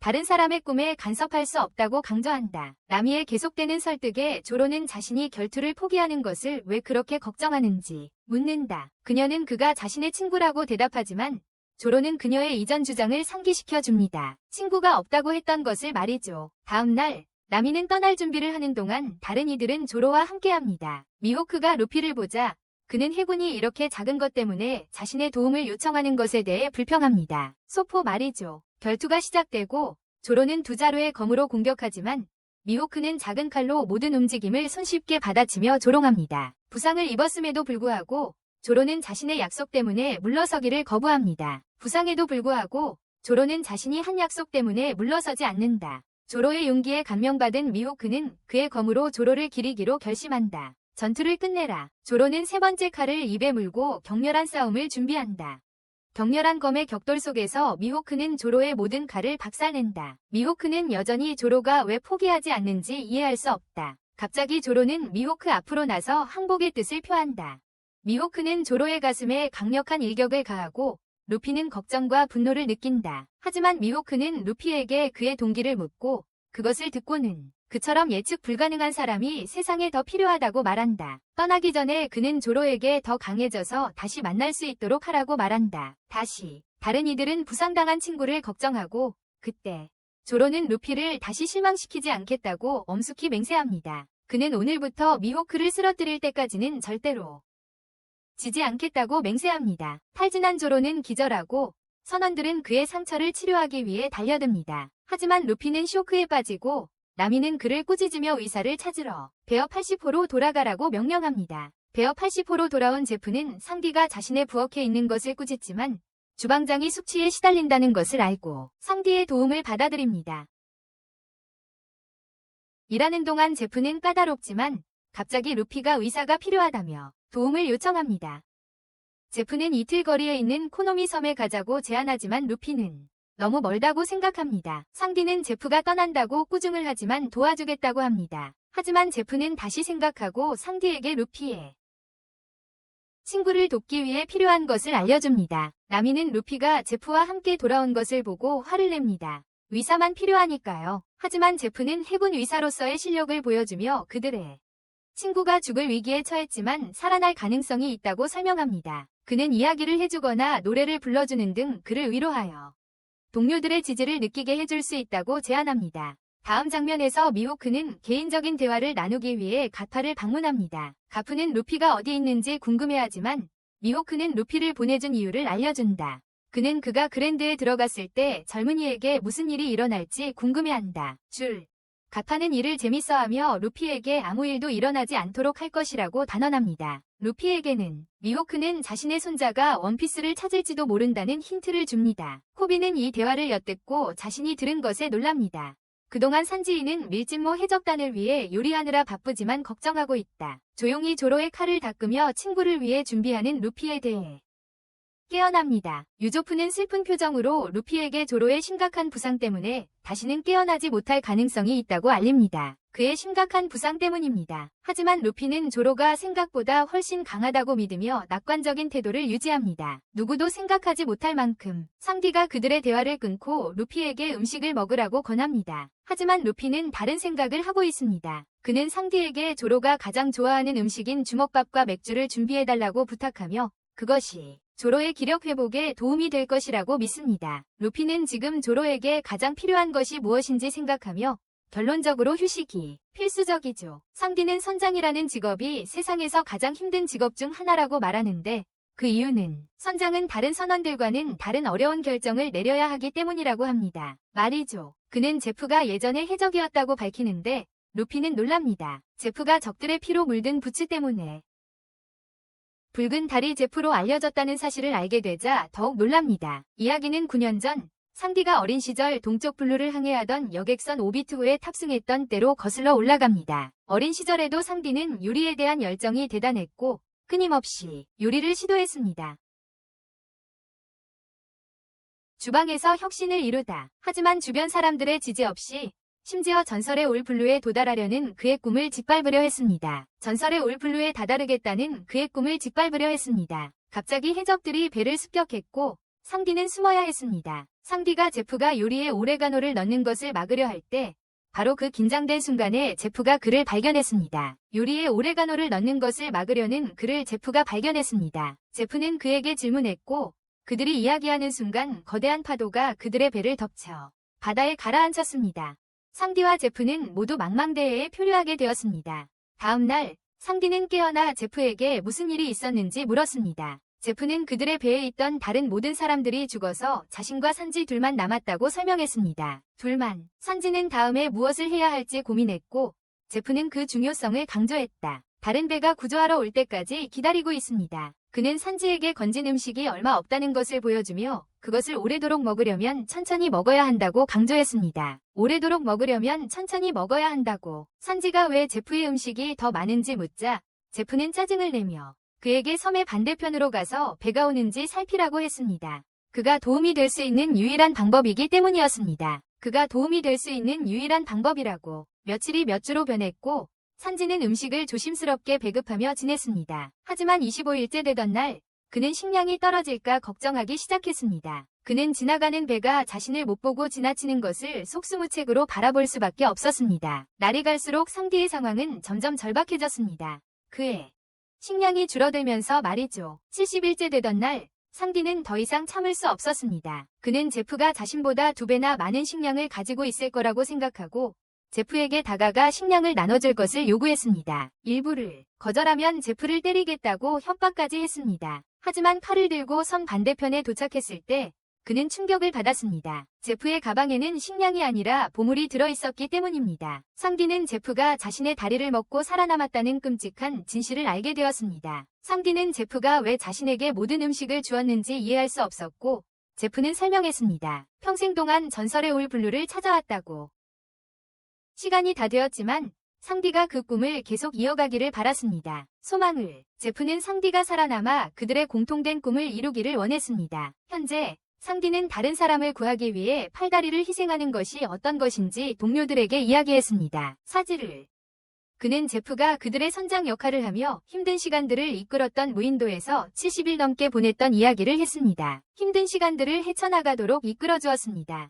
A: 다른 사람의 꿈에 간섭할 수 없다고 강조한다. 나미의 계속되는 설득에 조로는 자신이 결투를 포기하는 것을 왜 그렇게 걱정하는지 묻는다. 그녀는 그가 자신의 친구라고 대답하지만 조로는 그녀의 이전 주장을 상기시켜 줍니다. 친구가 없다고 했던 것을 말이죠. 다음 날 나미는 떠날 준비를 하는 동안 다른 이들은 조로와 함께합니다. 미호크가 루피를 보자 그는 해군이 이렇게 작은 것 때문에 자신의 도움을 요청하는 것에 대해 불평합니다. 소포 말이죠. 결투가 시작되고 조로는 두 자루의 검으로 공격하지만 미호크는 작은 칼로 모든 움직임을 손쉽게 받아치며 조롱합니다. 부상을 입었음에도 불구하고 조로는 자신의 약속 때문에 물러서기를 거부합니다. 부상에도 불구하고 조로는 자신이 한 약속 때문에 물러서지 않는다. 조로의 용기에 감명받은 미호크는 그의 검으로 조로를 기리기로 결심한다. 전투를 끝내라. 조로는 세 번째 칼을 입에 물고 격렬한 싸움을 준비한다. 격렬한 검의 격돌 속에서 미호크는 조로의 모든 칼을 박살낸다. 미호크는 여전히 조로가 왜 포기하지 않는지 이해할 수 없다. 갑자기 조로는 미호크 앞으로 나서 항복의 뜻을 표한다. 미호크는 조로의 가슴에 강력한 일격을 가하고 루피는 걱정과 분노를 느낀다. 하지만 미호크는 루피에게 그의 동기를 묻고 그것을 듣고는 그처럼 예측 불가능한 사람이 세상에 더 필요하다고 말한다. 떠나기 전에 그는 조로에게 더 강해져서 다시 만날 수 있도록 하라고 말한다. 다른 이들은 부상당한 친구를 걱정하고 그때 조로는 루피를 다시 실망시키지 않겠다고 엄숙히 맹세합니다. 그는 오늘부터 미호크를 쓰러뜨릴 때까지는 절대로 지지 않겠다고 맹세합니다. 탈진한 조로는 기절하고 선원들은 그의 상처를 치료하기 위해 달려듭니다. 하지만 루피는 쇼크에 빠지고 나미는 그를 꾸짖으며 의사를 찾으러 베어 80호로 돌아가라고 명령합니다. 베어 80호로 돌아온 제프는 상디가 자신의 부엌에 있는 것을 꾸짖지만 주방장이 숙취에 시달린다는 것을 알고 상디의 도움을 받아들입니다. 일하는 동안 제프는 까다롭지만 갑자기 루피가 의사가 필요하다며 도움을 요청합니다. 제프는 이틀 거리에 있는 코노미 섬에 가자고 제안하지만 루피는 너무 멀다고 생각합니다. 상디는 제프가 떠난다고 꾸중을 하지만 도와주겠다고 합니다. 하지만 제프는 다시 생각하고 상디에게 루피의 친구를 돕기 위해 필요한 것을 알려줍니다. 나미는 루피가 제프와 함께 돌아온 것을 보고 화를 냅니다. 의사만 필요하니까요. 하지만 제프는 해군 의사로서의 실력을 보여주며 그들의 친구가 죽을 위기에 처했지만 살아날 가능성이 있다고 설명합니다. 그는 이야기를 해주거나 노래를 불러주는 등 그를 위로하여 동료들의 지지를 느끼게 해줄 수 있다고 제안합니다. 다음 장면에서 미호크는 개인적인 대화를 나누기 위해 가파를 방문합니다. 가프는 루피가 어디 있는지 궁금해하지만 미호크는 루피를 보내준 이유를 알려준다. 그는 그가 그랜드에 들어갔을 때 젊은이에게 무슨 일이 일어날지 궁금해한다. 가파는 이를 재밌어하며 루피에게 아무 일도 일어나지 않도록 할 것이라고 단언합니다. 루피에게는 미호크는 자신의 손자가 원피스를 찾을지도 모른다는 힌트를 줍니다. 코비는 이 대화를 엿듣고 자신이 들은 것에 놀랍니다. 그동안 산지인은 밀진모 해적단을 위해 요리하느라 바쁘지만 걱정하고 있다. 조용히 조로의 칼을 닦으며 친구를 위해 준비하는 루피에 대해 깨어납니다. 유조프는 슬픈 표정으로 루피에게 조로의 심각한 부상 때문에 다시는 깨어나지 못할 가능성이 있다고 알립니다. 그의 심각한 부상 때문입니다. 하지만 루피는 조로가 생각보다 훨씬 강하다고 믿으며 낙관적인 태도를 유지합니다. 누구도 생각하지 못할 만큼 상디가 그들의 대화를 끊고 루피에게 음식을 먹으라고 권합니다. 하지만 루피는 다른 생각을 하고 있습니다. 그는 상디에게 조로가 가장 좋아하는 음식인 주먹밥과 맥주를 준비해달라고 부탁하며 그것이 조로의 기력 회복에 도움이 될 것이라고 믿습니다. 루피는 지금 조로에게 가장 필요한 것이 무엇인지 생각하며 결론적으로 휴식이 필수적이죠. 상디는 선장이라는 직업이 세상에서 가장 힘든 직업 중 하나라고 말하는데 그 이유는 선장은 다른 선원들과는 다른 어려운 결정을 내려야 하기 때문이라고 합니다. 말이죠. 그는 제프가 예전에 해적이었다고 밝히는데 루피는 놀랍니다. 제프가 적들의 피로 물든 부츠 때문에 붉은 달이 제프로 알려졌다는 사실을 알게 되자 더욱 놀랍니다. 이야기는 9년 전 상디가 어린 시절 동쪽 블루를 항해하던 여객선 오비투호에 탑승했던 때로 거슬러 올라갑니다. 어린 시절에도 상디는 요리에 대한 열정이 대단했고 끊임없이 요리를 시도했습니다. 주방에서 혁신을 이루다. 하지만 주변 사람들의 지지 없이 심지어 전설의 올블루에 도달하려는 그의 꿈을 짓밟으려 했습니다. 전설의 올블루에 다다르겠다는 그의 꿈을 짓밟으려 했습니다. 갑자기 해적들이 배를 습격했고 상디는 숨어야 했습니다. 상디가 제프가 요리에 오레가노를 넣는 것을 막으려 할 때 바로 그 긴장된 순간에 제프가 그를 발견했습니다. 요리에 오레가노를 넣는 것을 막으려는 그를 제프가 발견했습니다. 제프는 그에게 질문했고 그들이 이야기하는 순간 거대한 파도가 그들의 배를 덮쳐 바다에 가라앉혔습니다. 상디와 제프는 모두 망망대해에 표류하게 되었습니다. 다음 날 상디는 깨어나 제프에게 무슨 일이 있었는지 물었습니다. 제프는 그들의 배에 있던 다른 모든 사람들이 죽어서 자신과 산지 둘만 남았다고 설명했습니다. 둘만. 산지는 다음에 무엇을 해야 할지 고민했고 제프는 그 중요성을 강조했다. 다른 배가 구조하러 올 때까지 기다리고 있습니다. 그는 산지에게 건진 음식이 얼마 없다는 것을 보여주며 그것을 오래도록 먹으려면 천천히 먹어야 한다고 강조했습니다. 오래도록 먹으려면 천천히 먹어야 한다고. 산지가 왜 제프의 음식이 더 많은지 묻자 제프는 짜증을 내며 그에게 섬의 반대편으로 가서 배가 오는지 살피라고 했습니다. 그가 도움이 될 수 있는 유일한 방법이기 때문이었습니다. 그가 도움이 될 수 있는 유일한 방법이라고. 며칠이 몇 주로 변했고 산지는 음식을 조심스럽게 배급하며 지냈습니다. 하지만 25일째 되던 날 그는 식량이 떨어질까 걱정하기 시작했습니다. 그는 지나가는 배가 자신을 못 보고 지나치는 것을 속수무책으로 바라볼 수밖에 없었습니다. 날이 갈수록 상디의 상황은 점점 절박해졌습니다. 그의 식량이 줄어들면서 말이죠. 70일째 되던 날 상디는 더 이상 참을 수 없었습니다. 그는 제프가 자신보다 2배나 많은 식량을 가지고 있을 거라고 생각하고 제프에게 다가가 식량을 나눠줄 것을 요구했습니다. 일부를 거절하면 제프를 때리겠다고 협박까지 했습니다. 하지만 칼을 들고 섬 반대편에 도착했을 때 그는 충격을 받았습니다. 제프의 가방에는 식량이 아니라 보물이 들어있었기 때문입니다. 상디는 제프가 자신의 다리를 먹고 살아남았다는 끔찍한 진실을 알게 되었습니다. 상디는 제프가 왜 자신에게 모든 음식을 주었는지 이해할 수 없었고 제프는 설명했습니다. 평생 동안 전설의 올 블루를 찾아왔다고. 시간이 다 되었지만 상디가 그 꿈을 계속 이어가기를 바랐습니다. 소망을. 제프는 상디가 살아남아 그들의 공통된 꿈을 이루기를 원했습니다. 현재 상디는 다른 사람을 구하기 위해 팔다리를 희생하는 것이 어떤 것인지 동료들에게 이야기했습니다. 사지를. 그는 제프가 그들의 선장 역할을 하며 힘든 시간들을 이끌었던 무인도에서 70일 넘게 보냈던 이야기를 했습니다. 힘든 시간들을 헤쳐나가도록 이끌어주었습니다.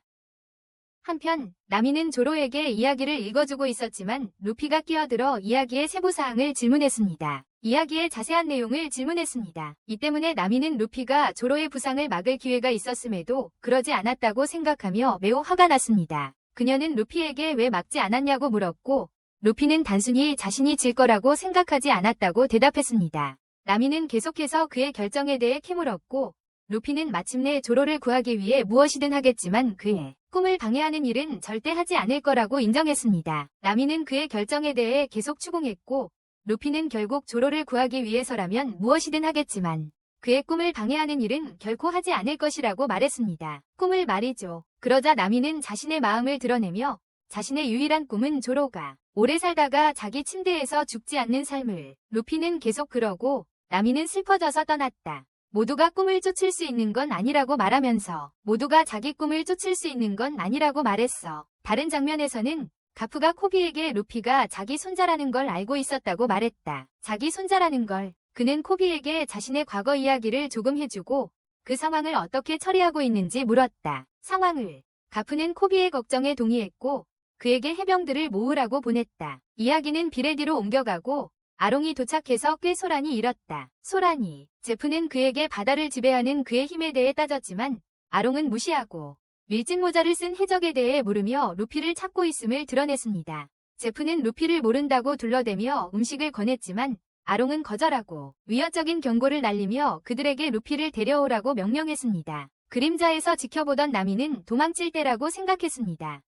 A: 한편 나미는 조로에게 이야기를 읽어주고 있었지만 루피가 끼어들어 이야기의 세부사항을 질문했습니다. 이야기의 자세한 내용을 질문했습니다. 이 때문에 나미는 루피가 조로의 부상을 막을 기회가 있었음에도 그러지 않았다고 생각하며 매우 화가 났습니다. 그녀는 루피에게 왜 막지 않았냐고 물었고 루피는 단순히 자신이 질 거라고 생각하지 않았다고 대답했습니다. 나미는 계속해서 그의 결정에 대해 캐물었고 루피는 마침내 조로를 구하기 위해 무엇이든 하겠지만 그의 꿈을 방해하는 일은 절대 하지 않을 거라고 인정했습니다. 나미는 그의 결정에 대해 계속 추궁했고 루피는 결국 조로를 구하기 위해서라면 무엇이든 하겠지만 그의 꿈을 방해하는 일은 결코 하지 않을 것이라고 말했습니다. 꿈을 말이죠. 그러자 나미는 자신의 마음을 드러내며 자신의 유일한 꿈은 조로가 오래 살다가 자기 침대에서 죽지 않는 삶을. 루피는 계속 그러고 나미는 슬퍼져서 떠났다. 모두가 꿈을 쫓을 수 있는 건 아니라고 말하면서 모두가 자기 꿈을 쫓을 수 있는 건 아니라고 말했어. 다른 장면에서는 가프가 코비에게 루피가 자기 손자라는 걸 알고 있었다고 말했다. 자기 손자라는 걸. 그는 코비에게 자신의 과거 이야기를 조금 해주고 그 상황을 어떻게 처리하고 있는지 물었다. 상황을. 가프는 코비의 걱정에 동의했고 그에게 해병들을 모으라고 보냈다. 이야기는 비레디로 옮겨가고 아롱이 도착해서 꽤 소란이 일었다. 소란이. 제프는 그에게 바다를 지배하는 그의 힘에 대해 따졌지만 아롱은 무시하고 밀짚 모자를 쓴 해적에 대해 물으며 루피를 찾고 있음을 드러냈습니다. 제프는 루피를 모른다고 둘러대며 음식을 권했지만 아롱은 거절하고 위협적인 경고를 날리며 그들에게 루피를 데려오라고 명령했습니다. 그림자에서 지켜보던 나미는 도망칠 때라고 생각했습니다.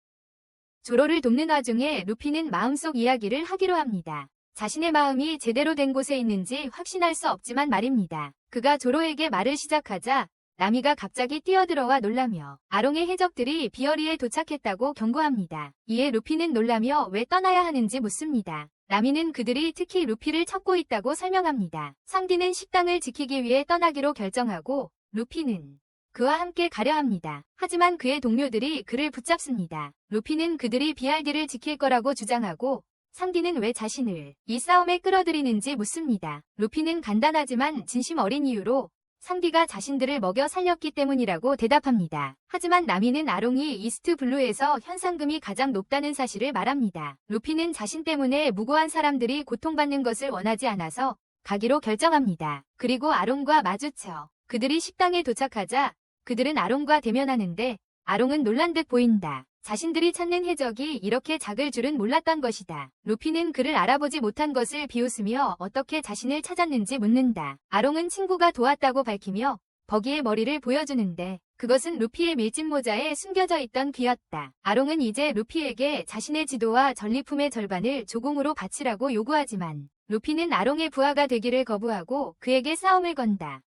A: 조로를 돕는 와중에 루피는 마음속 이야기를 하기로 합니다. 자신의 마음이 제대로 된 곳에 있는지 확신할 수 없지만 말입니다. 그가 조로에게 말을 시작하자 나미가 갑자기 뛰어들어와 놀라며 아롱의 해적들이 비어리에 도착했다고 경고합니다. 이에 루피는 놀라며 왜 떠나야 하는지 묻습니다. 나미는 그들이 특히 루피를 찾고 있다고 설명합니다. 상디는 식당을 지키기 위해 떠나기로 결정하고 루피는 그와 함께 가려 합니다. 하지만 그의 동료들이 그를 붙잡습니다. 루피는 그들이 BRD를 지킬 거라고 주장하고 상디는 왜 자신을 이 싸움에 끌어들이는지 묻습니다. 루피는 간단하지만 진심 어린 이유로 상디가 자신들을 먹여 살렸기 때문이라고 대답합니다. 하지만 나미는 아롱이 이스트 블루에서 현상금이 가장 높다는 사실을 말합니다. 루피는 자신 때문에 무고한 사람들이 고통받는 것을 원하지 않아서 가기로 결정합니다. 그리고 아롱과 마주쳐 그들이 식당에 도착하자 그들은 아롱과 대면하는데 아롱은 놀란 듯 보인다. 자신들이 찾는 해적이 이렇게 작을 줄은 몰랐던 것이다. 루피는 그를 알아보지 못한 것을 비웃으며 어떻게 자신을 찾았는지 묻는다. 아롱은 친구가 도왔다고 밝히며 버기의 머리를 보여주는데 그것은 루피의 밀짚 모자에 숨겨져 있던 귀였다. 아롱은 이제 루피에게 자신의 지도와 전리품의 절반을 조공으로 바치라고 요구하지만 루피는 아롱의 부하가 되기를 거부하고 그에게 싸움을 건다.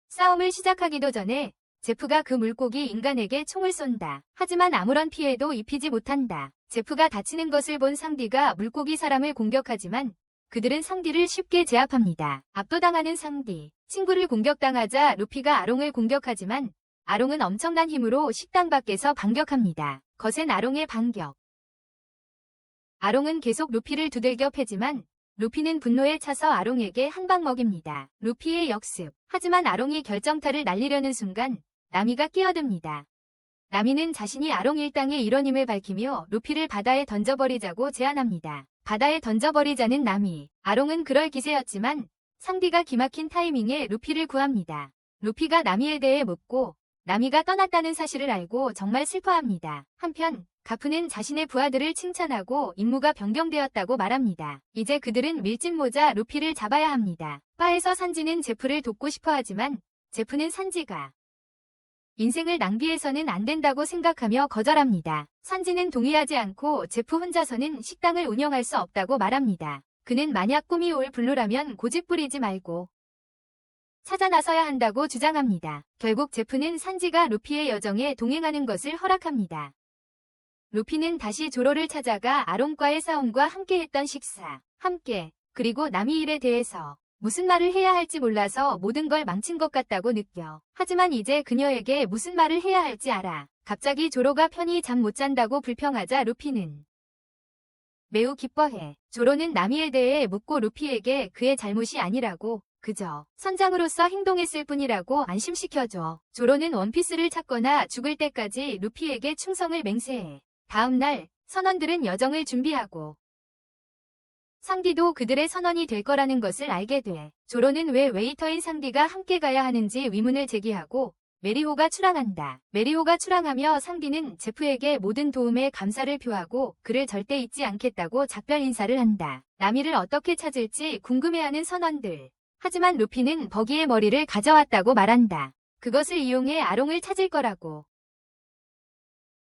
A: 싸움을 시작하기도 전에 제프가 그 물고기 인간에게 총을 쏜다. 하지만 아무런 피해도 입히지 못한다. 제프가 다치는 것을 본 상디가 물고기 사람을 공격하지만 그들은 상디를 쉽게 제압합니다. 압도당하는 상디. 친구를 공격당하자 루피가 아롱을 공격하지만 아롱은 엄청난 힘으로 식당 밖에서 반격합니다. 거센 아롱의 반격. 아롱은 계속 루피를 두들겨 패지만 루피는 분노에 차서 아롱에게 한 방 먹입니다. 루피의 역습. 하지만 아롱이 결정타를 날리려는 순간 나미가 끼어듭니다. 나미는 자신이 아롱 일당의 일원임을 밝히며 루피를 바다에 던져버리자고 제안합니다. 바다에 던져버리자는 나미. 아롱은 그럴 기세였지만 상디가 기막힌 타이밍에 루피를 구합니다. 루피가 나미에 대해 묻고 나미가 떠났다는 사실을 알고 정말 슬퍼합니다. 한편 가프는 자신의 부하들을 칭찬하고 임무가 변경되었다고 말합니다. 이제 그들은 밀짚 모자 루피를 잡아야 합니다. 바에서 산지는 제프를 돕고 싶어 하지만 제프는 산지가 인생을 낭비해서는 안 된다고 생각하며 거절합니다. 산지는 동의하지 않고 제프 혼자서는 식당을 운영할 수 없다고 말합니다. 그는 만약 꿈이 올 블루라면 고집 부리지 말고 찾아 나서야 한다고 주장합니다. 결국 제프는 산지가 루피의 여정에 동행하는 것을 허락합니다. 루피는 다시 조로를 찾아가 아롱과의 싸움과 함께했던 식사, 함께, 그리고 나미 일에 대해서 무슨 말을 해야 할지 몰라서 모든 걸 망친 것 같다고 느껴. 하지만 이제 그녀에게 무슨 말을 해야 할지 알아. 갑자기 조로가 편히 잠 못 잔다고 불평하자 루피는 매우 기뻐해. 조로는 나미에 대해 묻고 루피에게 그의 잘못이 아니라고 그저 선장으로서 행동했을 뿐이라고 안심시켜줘. 조로는 원피스를 찾거나 죽을 때까지 루피에게 충성을 맹세해. 다음 날 선원들은 여정을 준비하고 상디도 그들의 선원이 될 거라는 것을 알게 돼. 조로는 왜 웨이터인 상디가 함께 가야 하는지 의문을 제기하고 메리호가 출항한다. 메리호가 출항하며 상디는 제프에게 모든 도움에 감사를 표하고 그를 절대 잊지 않겠다고 작별 인사를 한다. 나미를 어떻게 찾을지 궁금해하는 선원들. 하지만 루피는 버기의 머리를 가져왔다고 말한다. 그것을 이용해 아롱을 찾을 거라고.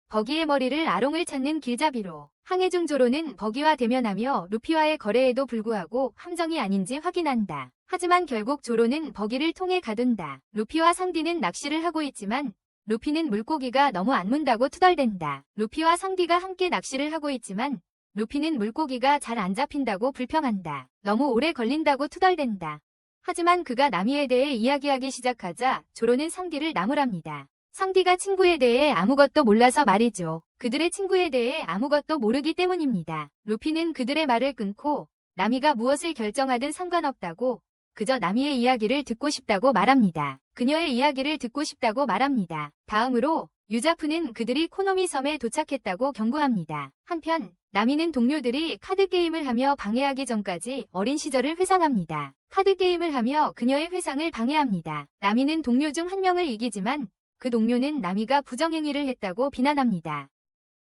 A: 버기의 머리를 아롱을 찾는 길잡이로 항해 중 조로는 버기와 대면하며 루피와의 거래에도 불구하고 함정이 아닌지 확인한다. 하지만 결국 조로는 버기를 통해 가둔다. 루피와 상디는 낚시를 하고 있지만 루피는 물고기가 너무 안 문다고 투덜댄다. 루피와 상디가 함께 낚시를 하고 있지만 루피는 물고기가 잘 안 잡힌다고 불평한다. 너무 오래 걸린다고 투덜댄다. 하지만 그가 나미에 대해 이야기하기 시작하자 조로는 상디를 나무랍니다. 상디가 친구에 대해 아무것도 몰라서 말이죠. 그들의 친구에 대해 아무것도 모르기 때문입니다. 루피는 그들의 말을 끊고 나미가 무엇을 결정하든 상관없다고 그저 나미의 이야기를 듣고 싶다고 말합니다. 그녀의 이야기를 듣고 싶다고 말합니다. 다음으로 유자프는 그들이 코노미 섬에 도착했다고 경고합니다. 한편 나미는 동료들이 카드게임을 하며 방해하기 전까지 어린 시절을 회상합니다. 카드게임을 하며 그녀의 회상을 방해합니다. 나미는 동료 중 한 명을 이기지만 그 동료는 나미가 부정행위를 했다고 비난합니다.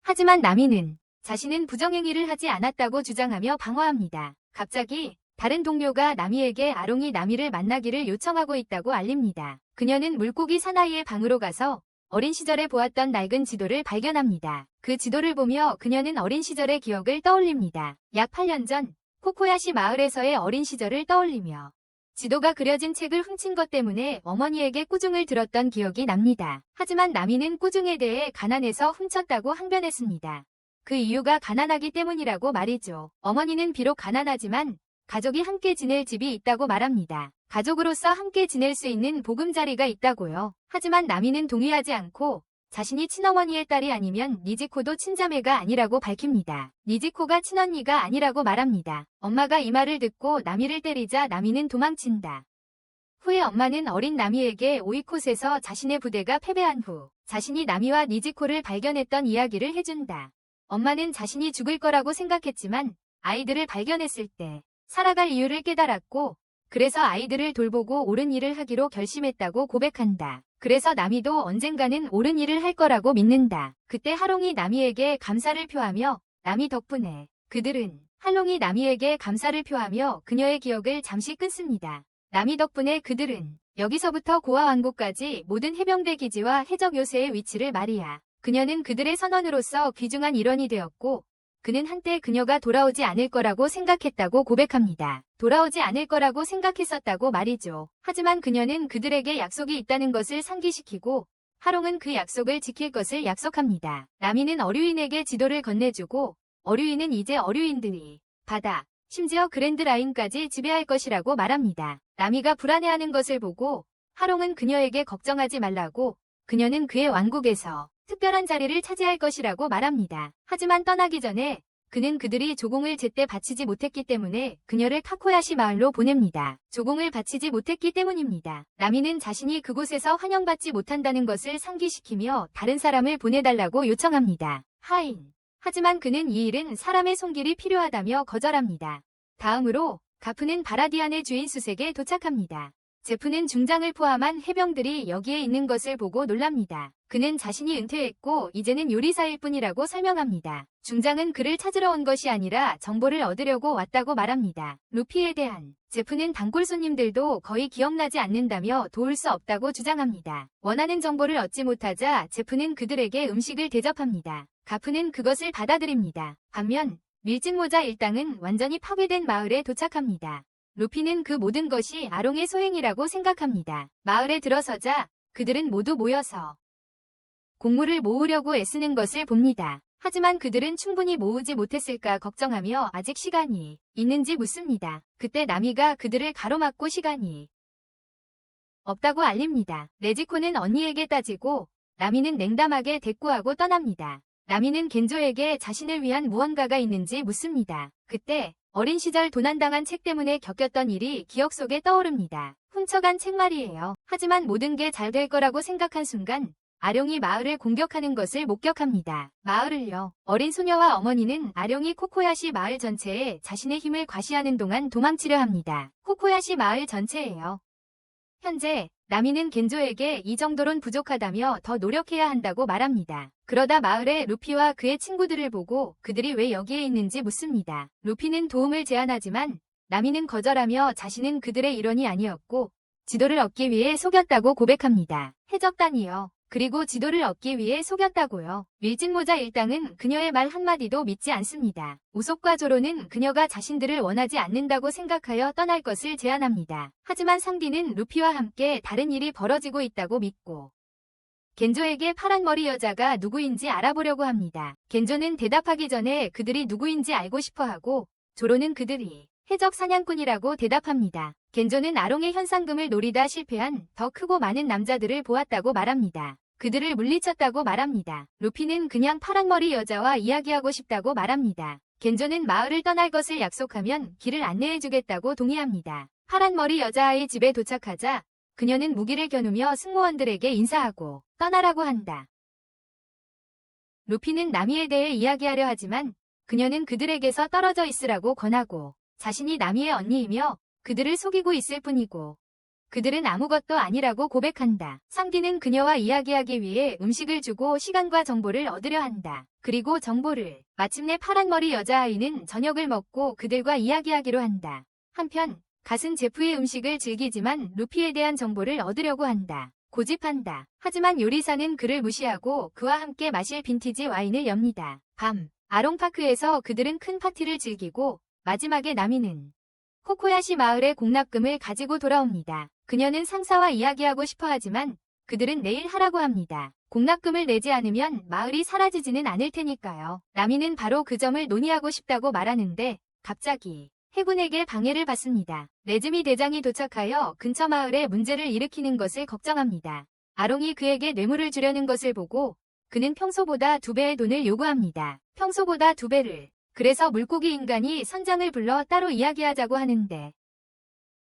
A: 하지만 나미는 자신은 부정행위를 하지 않았다고 주장하며 방어합니다. 갑자기 다른 동료가 나미에게 아롱이 나미를 만나기를 요청하고 있다고 알립니다. 그녀는 물고기 사나이의 방으로 가서 어린 시절에 보았던 낡은 지도를 발견합니다. 그 지도를 보며 그녀는 어린 시절의 기억을 떠올립니다. 약 8년 전 코코야시 마을에서의 어린 시절을 떠올리며 지도가 그려진 책을 훔친 것 때문에 어머니에게 꾸중을 들었던 기억이 납니다. 하지만 나미는 꾸중에 대해 가난해서 훔쳤다고 항변했습니다. 그 이유가 가난하기 때문이라고 말이죠. 어머니는 비록 가난하지만 가족이 함께 지낼 집이 있다고 말합니다. 가족으로서 함께 지낼 수 있는 보금자리가 있다고요. 하지만 나미는 동의하지 않고 자신이 친어머니의 딸이 아니면 니지코도 친자매가 아니라고 밝힙니다. 니지코가 친언니가 아니라고 말합니다. 엄마가 이 말을 듣고 나미를 때리자 나미는 도망친다. 후에 엄마는 어린 나미에게 오이콧에서 자신의 부대가 패배한 후 자신이 나미와 니지코를 발견했던 이야기를 해준다. 엄마는 자신이 죽을 거라고 생각했지만 아이들을 발견했을 때 살아갈 이유를 깨달았고 그래서 아이들을 돌보고 옳은 일을 하기로 결심했다고 고백한다. 그래서 나미도 언젠가는 옳은 일을 할 거라고 믿는다. 그때 하롱이 나미에게 감사를 표하며 나미 덕분에 그들은 할롱이 나미에게 감사를 표하며 그녀의 기억을 잠시 끊습니다. 나미 덕분에 그들은 여기서부터 고아 왕국까지 모든 해병대 기지와 해적 요새의 위치를 말이야. 그녀는 그들의 선원으로서 귀중한 일원이 되었고 그는 한때 그녀가 돌아오지 않을 거라고 생각했다고 고백합니다. 돌아오지 않을 거라고 생각했었다고 말이죠. 하지만 그녀는 그들에게 약속이 있다는 것을 상기시키고 하롱은 그 약속을 지킬 것을 약속합니다. 나미는 어류인에게 지도를 건네주고 어류인은 이제 어류인들이 바다, 심지어 그랜드라인까지 지배할 것이라고 말합니다. 나미가 불안해하는 것을 보고 하롱은 그녀에게 걱정하지 말라고 그녀는 그의 왕국에서 특별한 자리를 차지할 것이라고 말합니다. 하지만 떠나기 전에 그는 그들이 조공을 제때 바치지 못했기 때문에 그녀를 카코야시 마을로 보냅니다. 조공을 바치지 못했기 때문입니다. 나미는 자신이 그곳에서 환영받지 못한다는 것을 상기시키며 다른 사람을 보내달라고 요청합니다. 하인. 하지만 그는 이 일은 사람의 손길이 필요하다며 거절합니다. 다음으로 가프는 바라디안의 주인 수색에 도착합니다. 제프는 중장을 포함한 해병들이 여기에 있는 것을 보고 놀랍니다. 그는 자신이 은퇴했고 이제는 요리사일 뿐이라고 설명합니다. 중장은 그를 찾으러 온 것이 아니라 정보를 얻으려고 왔다고 말합니다. 루피에 대한 제프는 단골 손님들도 거의 기억나지 않는다며 도울 수 없다고 주장합니다. 원하는 정보를 얻지 못하자 제프는 그들에게 음식을 대접합니다. 가프는 그것을 받아들입니다. 반면 밀짚모자 일당은 완전히 파괴된 마을에 도착합니다. 루피는 그 모든 것이 아롱의 소행이라고 생각합니다. 마을에 들어서자 그들은 모두 모여서 곡물을 모으려고 애쓰는 것을 봅니다. 하지만 그들은 충분히 모으지 못했을까 걱정하며 아직 시간이 있는지 묻습니다. 그때 나미가 그들을 가로막고 시간이 없다고 알립니다. 네지코는 언니에게 따지고 나미는 냉담하게 대꾸하고 떠납니다. 나미는 겐조에게 자신을 위한 무언가가 있는지 묻습니다. 그때 어린 시절 도난당한 책 때문에 겪었던 일이 기억 속에 떠오릅니다. 훔쳐간 책 말이에요. 하지만 모든 게 잘 될 거라고 생각한 순간 아룡이 마을을 공격하는 것을 목격합니다. 마을을요. 어린 소녀와 어머니는 아룡이 코코야시 마을 전체에 자신의 힘을 과시하는 동안 도망치려 합니다. 코코야시 마을 전체예요. 현재 나미는 겐조에게 이 정도론 부족하다며 더 노력해야 한다고 말합니다. 그러다 마을에 루피와 그의 친구들을 보고 그들이 왜 여기에 있는지 묻습니다. 루피는 도움을 제안하지만 나미는 거절하며 자신은 그들의 일원이 아니었고 지도를 얻기 위해 속였다고 고백합니다. 해적단이요. 그리고 지도를 얻기 위해 속였다고요. 밀짚모자 일당은 그녀의 말 한마디도 믿지 않습니다. 우속과 조로는 그녀가 자신들을 원하지 않는다고 생각하여 떠날 것을 제안합니다. 하지만 상디는 루피와 함께 다른 일이 벌어지고 있다고 믿고 겐조에게 파란머리 여자가 누구인지 알아보려고 합니다. 겐조는 대답하기 전에 그들이 누구인지 알고 싶어하고 조로는 그들이 해적 사냥꾼이라고 대답합니다. 겐조는 아롱의 현상금을 노리다 실패한 더 크고 많은 남자들을 보았다고 말합니다. 그들을 물리쳤다고 말합니다. 루피는 그냥 파란머리 여자와 이야기하고 싶다고 말합니다. 겐조는 마을을 떠날 것을 약속하면 길을 안내해주겠다고 동의합니다. 파란머리 여자아이 집에 도착하자 그녀는 무기를 겨누며 승무원들에게 인사하고 떠나라고 한다. 루피는 나미에 대해 이야기하려 하지만 그녀는 그들에게서 떨어져 있으라고 권하고 자신이 나미의 언니이며 그들을 속이고 있을 뿐이고 그들은 아무것도 아니라고 고백한다. 상디는 그녀와 이야기하기 위해 음식을 주고 시간과 정보를 얻으려 한다. 그리고 정보를 마침내 파란머리 여자아이는 저녁을 먹고 그들과 이야기하기로 한다. 한편 갓은 제프의 음식을 즐기지만 루피에 대한 정보를 얻으려고 한다. 고집한다. 하지만 요리사는 그를 무시하고 그와 함께 마실 빈티지 와인을 엽니다. 밤 아롱파크에서 그들은 큰 파티를 즐기고 마지막에 나미는 코코야시 마을의 공납금을 가지고 돌아옵니다. 그녀는 상사와 이야기하고 싶어 하지만 그들은 내일 하라고 합니다. 공납금을 내지 않으면 마을이 사라지지는 않을 테니까요. 나미는 바로 그 점을 논의하고 싶다고 말하는데 갑자기 해군에게 방해를 받습니다. 레즈미 대장이 도착하여 근처 마을에 문제를 일으키는 것을 걱정합니다. 아롱이 그에게 뇌물을 주려는 것을 보고 그는 평소보다 2배의 돈을 요구합니다. 평소보다 2배를. 그래서 물고기 인간이 선장을 불러 따로 이야기하자고 하는데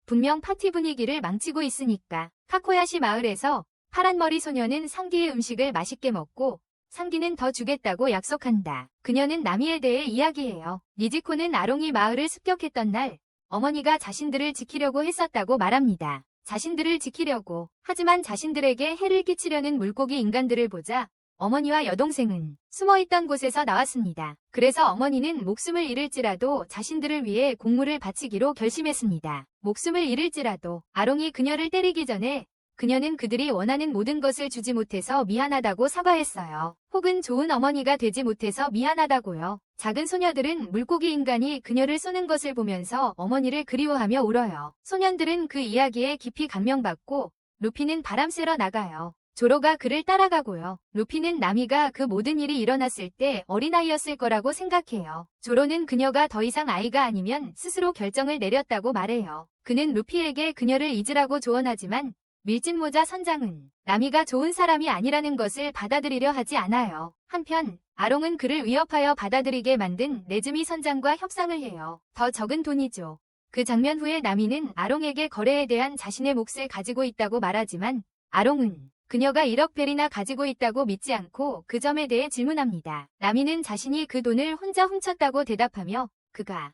A: 분명 파티 분위기를 망치고 있으니까 카코야시 마을에서 파란머리 소녀는 상디의 음식을 맛있게 먹고 상디는 더 주겠다고 약속한다. 그녀는 나미에 대해 이야기해요. 니지코는 아롱이 마을을 습격했던 날 어머니가 자신들을 지키려고 했었다고 말합니다. 자신들을 지키려고, 하지만 자신들에게 해를 끼치려는 물고기 인간들을 보자 어머니와 여동생은 숨어있던 곳에서 나왔습니다. 그래서 어머니는 목숨을 잃을지라도 자신들을 위해 공물을 바치기로 결심했습니다. 목숨을 잃을지라도 아롱이 그녀를 때리기 전에 그녀는 그들이 원하는 모든 것을 주지 못해서 미안하다고 사과했어요. 혹은 좋은 어머니가 되지 못해서 미안하다고요. 작은 소녀들은 물고기 인간이 그녀를 쏘는 것을 보면서 어머니를 그리워하며 울어요. 소년들은 그 이야기에 깊이 감명받고 루피는 바람 쐬러 나가요. 조로가 그를 따라가고요. 루피는 나미가 그 모든 일이 일어났을 때 어린아이였을 거라고 생각해요. 조로는 그녀가 더 이상 아이가 아니면 스스로 결정을 내렸다고 말해요. 그는 루피에게 그녀를 잊으라고 조언하지만 밀짚모자 선장은 나미가 좋은 사람이 아니라는 것을 받아들이려 하지 않아요. 한편 아롱은 그를 위협하여 받아들이게 만든 네즈미 선장과 협상을 해요. 더 적은 돈이죠. 그 장면 후에 나미는 아롱에게 거래에 대한 자신의 몫을 가지고 있다고 말하지만 아롱은 그녀가 1억 벨이나 가지고 있다고 믿지 않고 그 점에 대해 질문합니다. 나미는 자신이 그 돈을 혼자 훔쳤다고 대답하며 그가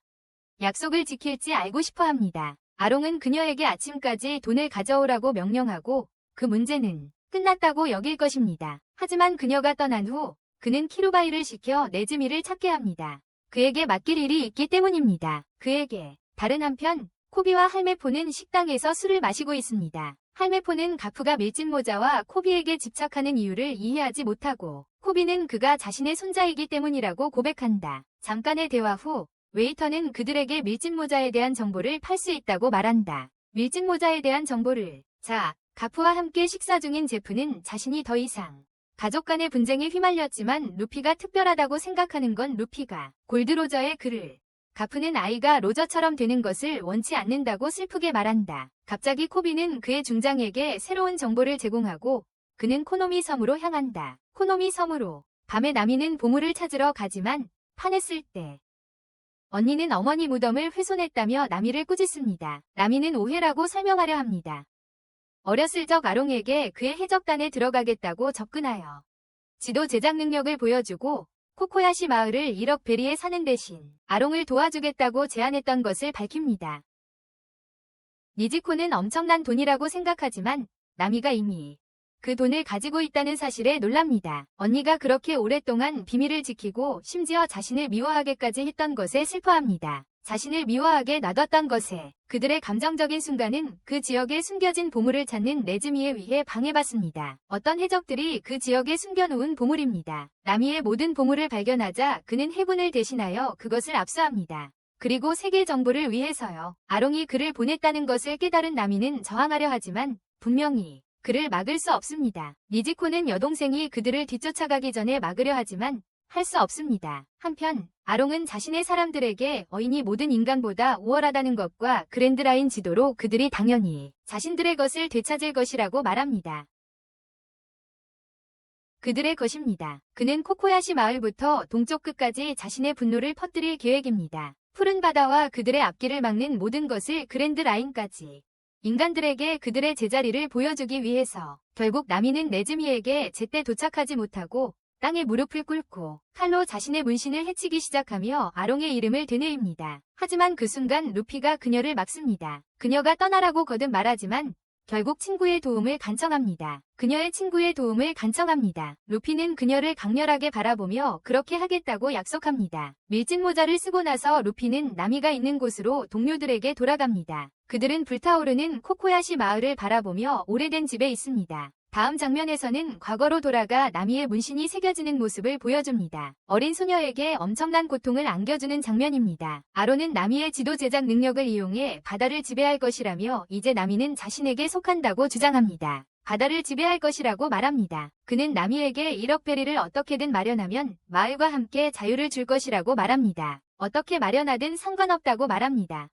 A: 약속을 지킬지 알고 싶어 합니다. 아롱은 그녀에게 아침까지 돈을 가져오라고 명령하고 그 문제는 끝났다고 여길 것입니다. 하지만 그녀가 떠난 후 그는 키루바이를 시켜 네즈미를 찾게 합니다. 그에게 맡길 일이 있기 때문입니다. 그에게 다른 한편 코비와 할메포는 식당에서 술을 마시고 있습니다. 할메포는 가프가 밀짚모자와 코비에게 집착하는 이유를 이해하지 못하고 코비는 그가 자신의 손자이기 때문이라고 고백한다. 잠깐의 대화 후 웨이터는 그들에게 밀짚모자에 대한 정보를 팔 수 있다고 말한다. 밀짚모자에 대한 정보를. 가프와 함께 식사 중인 제프는 자신이 더 이상 가족 간의 분쟁에 휘말렸지만 루피가 특별하다고 생각하는 건 루피가 골드로저의 글을 가프는 아이가 로저처럼 되는 것을 원치 않는다고 슬프게 말한다. 갑자기 코비는 그의 중장에게 새로운 정보를 제공하고 그는 코노미 섬으로 향한다. 코노미 섬으로 밤에 나미는 보물을 찾으러 가지만 파냈을 때 언니는 어머니 무덤을 훼손했다며 나미를 꾸짖습니다. 나미는 오해라고 설명하려 합니다. 어렸을 적 아롱에게 그의 해적단에 들어가겠다고 접근하여 지도 제작 능력을 보여주고 코코야시 마을을 1억 베리에 사는 대신 아롱을 도와주겠다고 제안했던 것을 밝힙니다. 니지코는 엄청난 돈이라고 생각하지만 나미가 이미 그 돈을 가지고 있다는 사실에 놀랍니다. 언니가 그렇게 오랫동안 비밀을 지키고 심지어 자신을 미워하게까지 했던 것에 슬퍼합니다. 자신을 미워하게 놔뒀던 것에 그들의 감정적인 순간은 그 지역에 숨겨진 보물을 찾는 네즈미에 의해 방해받습니다. 어떤 해적들이 그 지역에 숨겨놓은 보물입니다. 나미의 모든 보물을 발견하자 그는 해군을 대신하여 그것을 압수합니다. 그리고 세계 정보를 위해서요. 아롱이 그를 보냈다는 것을 깨달은 나미는 저항하려 하지만 분명히 그를 막을 수 없습니다. 니지코는 여동생이 그들을 뒤쫓아가기 전에 막으려 하지만 할 수 없습니다. 한편 아롱은 자신의 사람들에게 어인이 모든 인간보다 우월하다는 것과 그랜드라인 지도로 그들이 당연히 자신들의 것을 되찾을 것이라고 말합니다. 그들의 것입니다. 그는 코코야시 마을부터 동쪽 끝까지 자신의 분노를 퍼뜨릴 계획입니다. 푸른 바다와 그들의 앞길을 막는 모든 것을 그랜드라인까지 인간들에게 그들의 제자리를 보여주기 위해서 결국 나미는 네즈미에게 제때 도착하지 못하고 땅에 무릎을 꿇고 칼로 자신의 문신을 해치기 시작하며 아롱의 이름을 되뇌입니다. 하지만 그 순간 루피가 그녀를 막습니다. 그녀가 떠나라고 거듭 말하지만 결국 친구의 도움을 간청합니다. 그녀의 친구의 도움을 간청합니다. 루피는 그녀를 강렬하게 바라보며 그렇게 하겠다고 약속합니다. 밀짚모자를 쓰고 나서 루피는 나미가 있는 곳으로 동료들에게 돌아갑니다. 그들은 불타오르는 코코야시 마을을 바라보며 오래된 집에 있습니다. 다음 장면에서는 과거로 돌아가 나미의 문신이 새겨지는 모습을 보여줍니다. 어린 소녀에게 엄청난 고통을 안겨주는 장면입니다. 아론은 나미의 지도 제작 능력을 이용해 바다를 지배할 것이라며 이제 나미는 자신에게 속한다고 주장합니다. 바다를 지배할 것이라고 말합니다. 그는 나미에게 1억 베리를 어떻게든 마련하면 마을과 함께 자유를 줄 것이라고 말합니다. 어떻게 마련하든 상관없다고 말합니다.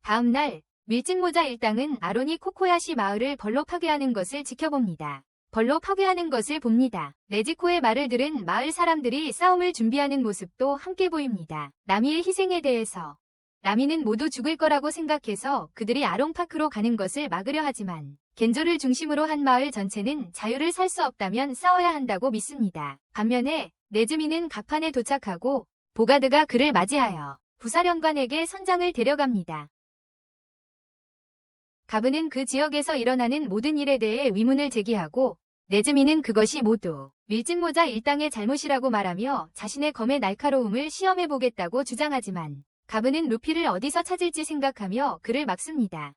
A: 다음 날 밀짚모자 일당은 아론이 코코야시 마을을 벌로 파괴하는 것을 지켜봅니다. 벌로 파괴하는 것을 봅니다. 네지코의 말을 들은 마을 사람들이 싸움을 준비하는 모습도 함께 보입니다. 나미의 희생에 대해서 나미는 모두 죽을 거라고 생각해서 그들이 아롱파크로 가는 것을 막으려 하지만 겐조를 중심으로 한 마을 전체는 자유를 살 수 없다면 싸워야 한다고 믿습니다. 반면에 네즈미는 갑판에 도착하고 보가드가 그를 맞이하여 부사령관에게 선장을 데려갑니다. 가브는 그 지역에서 일어나는 모든 일에 대해 의문을 제기하고 네즈미는 그것이 모두 밀짚모자 일당의 잘못이라고 말하며 자신의 검의 날카로움을 시험해보겠다고 주장하지만 가브는 루피를 어디서 찾을지 생각하며 그를 막습니다.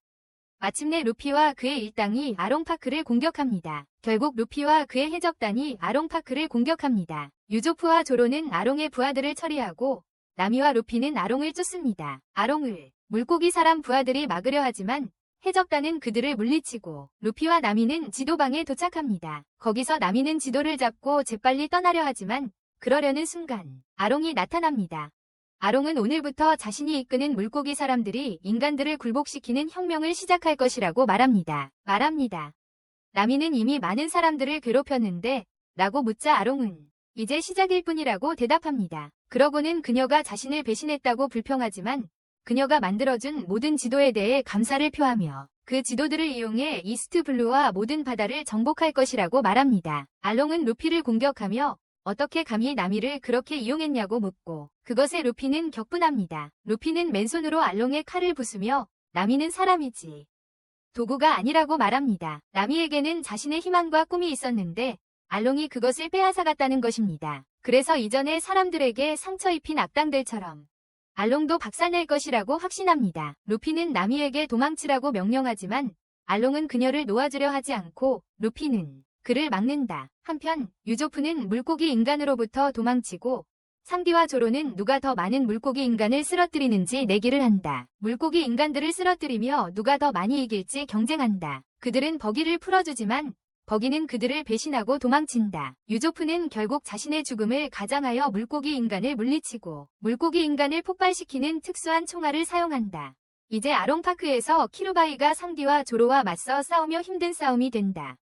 A: 마침내 루피와 그의 일당이 아롱파크를 공격합니다. 결국 루피와 그의 해적단이 아롱파크를 공격합니다. 유조프와 조로는 아롱의 부하들을 처리하고 나미와 루피는 아롱을 쫓습니다. 아롱을 물고기 사람 부하들이 막으려 하지만 해적단은 그들을 물리치고 루피와 나미는 지도방에 도착합니다. 거기서 나미는 지도를 잡고 재빨리 떠나려 하지만 그러려는 순간 아롱이 나타납니다. 아롱은 오늘부터 자신이 이끄는 물고기 사람들이 인간들을 굴복시키는 혁명을 시작할 것이라고 말합니다. 나미는 이미 많은 사람들을 괴롭혔는데 라고 묻자 아롱은 이제 시작일 뿐이라고 대답합니다. 그러고는 그녀가 자신을 배신했다고 불평하지만 그녀가 만들어준 모든 지도에 대해 감사를 표하며 그 지도들을 이용해 이스트 블루와 모든 바다를 정복할 것이라고 말합니다. 알롱은 루피를 공격하며 어떻게 감히 나미를 그렇게 이용했냐고 묻고 그것에 루피는 격분합니다. 루피는 맨손으로 알롱의 칼을 부수며 나미는 사람이지 도구가 아니라고 말합니다. 나미에게는 자신의 희망과 꿈이 있었는데 알롱이 그것을 빼앗아갔다는 것입니다. 그래서 이전에 사람들에게 상처 입힌 악당들처럼 알롱도 박살낼 것이라고 확신합니다. 루피는 나미에게 도망치라고 명령하지만 알롱은 그녀를 놓아주려 하지 않고 루피는 그를 막는다. 한편 유조프는 물고기 인간으로부터 도망치고 상디와 조로는 누가 더 많은 물고기 인간을 쓰러뜨리는지 내기를 한다. 물고기 인간들을 쓰러뜨리며 누가 더 많이 이길지 경쟁한다. 그들은 버기를 풀어주지만 버기는 그들을 배신하고 도망친다. 유조프는 결국 자신의 죽음을 가장하여 물고기 인간을 물리치고 물고기 인간을 폭발시키는 특수한 총알을 사용한다. 이제 아롱파크에서 키루바이가 상디와 조로와 맞서 싸우며 힘든 싸움이 된다.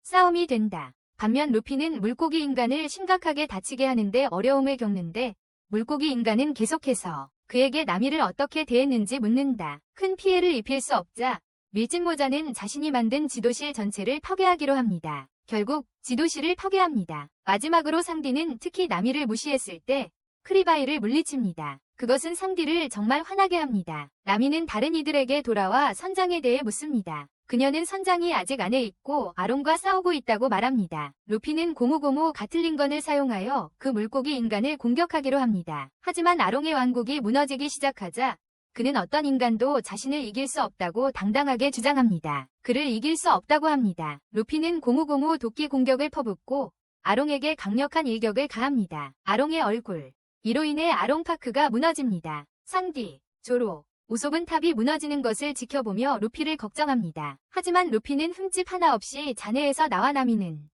A: 반면 루피는 물고기 인간을 심각하게 다치게 하는데 어려움을 겪는데 물고기 인간은 계속해서 그에게 나미를 어떻게 대했는지 묻는다. 큰 피해를 입힐 수 없자 밀짚모자는 자신이 만든 지도실 전체를 파괴하기로 합니다. 결국 지도실을 파괴합니다. 마지막으로 상디는 특히 나미를 무시했을 때 크리바이를 물리칩니다. 그것은 상디를 정말 화나게 합니다. 나미는 다른 이들에게 돌아와 선장에 대해 묻습니다. 그녀는 선장이 아직 안에 있고 아롱과 싸우고 있다고 말합니다. 루피는 고무고무 가틀링건을 사용하여 그 물고기 인간을 공격하기로 합니다. 하지만 아롱의 왕국이 무너지기 시작하자 그는 어떤 인간도 자신을 이길 수 없다고 당당하게 주장합니다. 그를 이길 수 없다고 합니다. 루피는 고무고무 도끼 공격을 퍼붓고 아롱에게 강력한 일격을 가합니다. 아롱의 얼굴. 이로 인해 아롱파크가 무너집니다. 상디, 조로, 우솝은 탑이 무너지는 것을 지켜보며 루피를 걱정합니다. 하지만 루피는 흠집 하나 없이 잔해에서 나와 나미는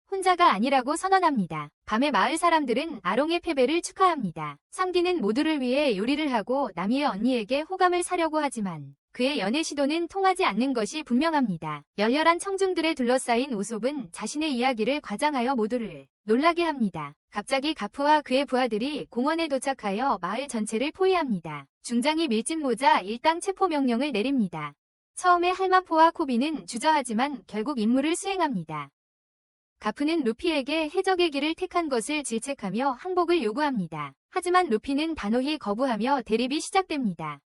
A: 혼자가 아니라고 선언합니다. 밤에 마을 사람들은 아롱의 패배를 축하합니다. 상디는 모두를 위해 요리를 하고 나미의 언니에게 호감을 사려고 하지만 그의 연애 시도는 통하지 않는 것이 분명합니다. 열렬한 청중들에 둘러싸인 우솝은 자신의 이야기를 과장하여 모두를 놀라게 합니다. 갑자기 가프와 그의 부하들이 공원에 도착하여 마을 전체를 포위합니다. 중장이 밀짚모자 일당 체포 명령을 내립니다. 처음에 할마포와 코비는 주저하지만 결국 임무를 수행합니다. 가프는 루피에게 해적의 길을 택한 것을 질책하며 항복을 요구합니다. 하지만 루피는 단호히 거부하며 대립이 시작됩니다.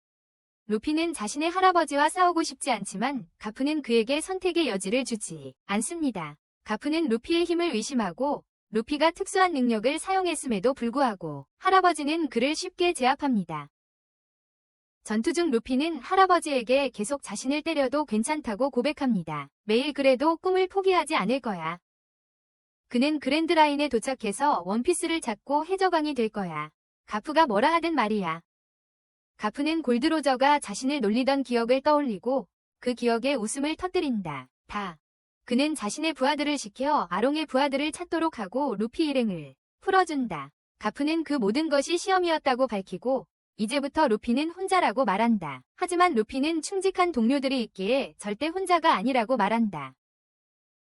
A: 루피는 자신의 할아버지와 싸우고 싶지 않지만 가프는 그에게 선택의 여지를 주지 않습니다. 가프는 루피의 힘을 의심하고 루피가 특수한 능력을 사용했음에도 불구하고 할아버지는 그를 쉽게 제압합니다. 전투 중 루피는 할아버지에게 계속 자신을 때려도 괜찮다고 고백합니다. 매일 그래도 꿈을 포기하지 않을 거야. 그는 그랜드라인에 도착해서 원피스를 찾고 해적왕이 될 거야. 가프가 뭐라 하든 말이야. 가프는 골드로저가 자신을 놀리던 기억을 떠올리고 그 기억에 웃음을 터뜨린다. 그는 자신의 부하들을 시켜 아롱의 부하들을 찾도록 하고 루피 일행을 풀어준다. 가프는 그 모든 것이 시험이었다고 밝히고 이제부터 루피는 혼자라고 말한다. 하지만 루피는 충직한 동료들이 있기에 절대 혼자가 아니라고 말한다.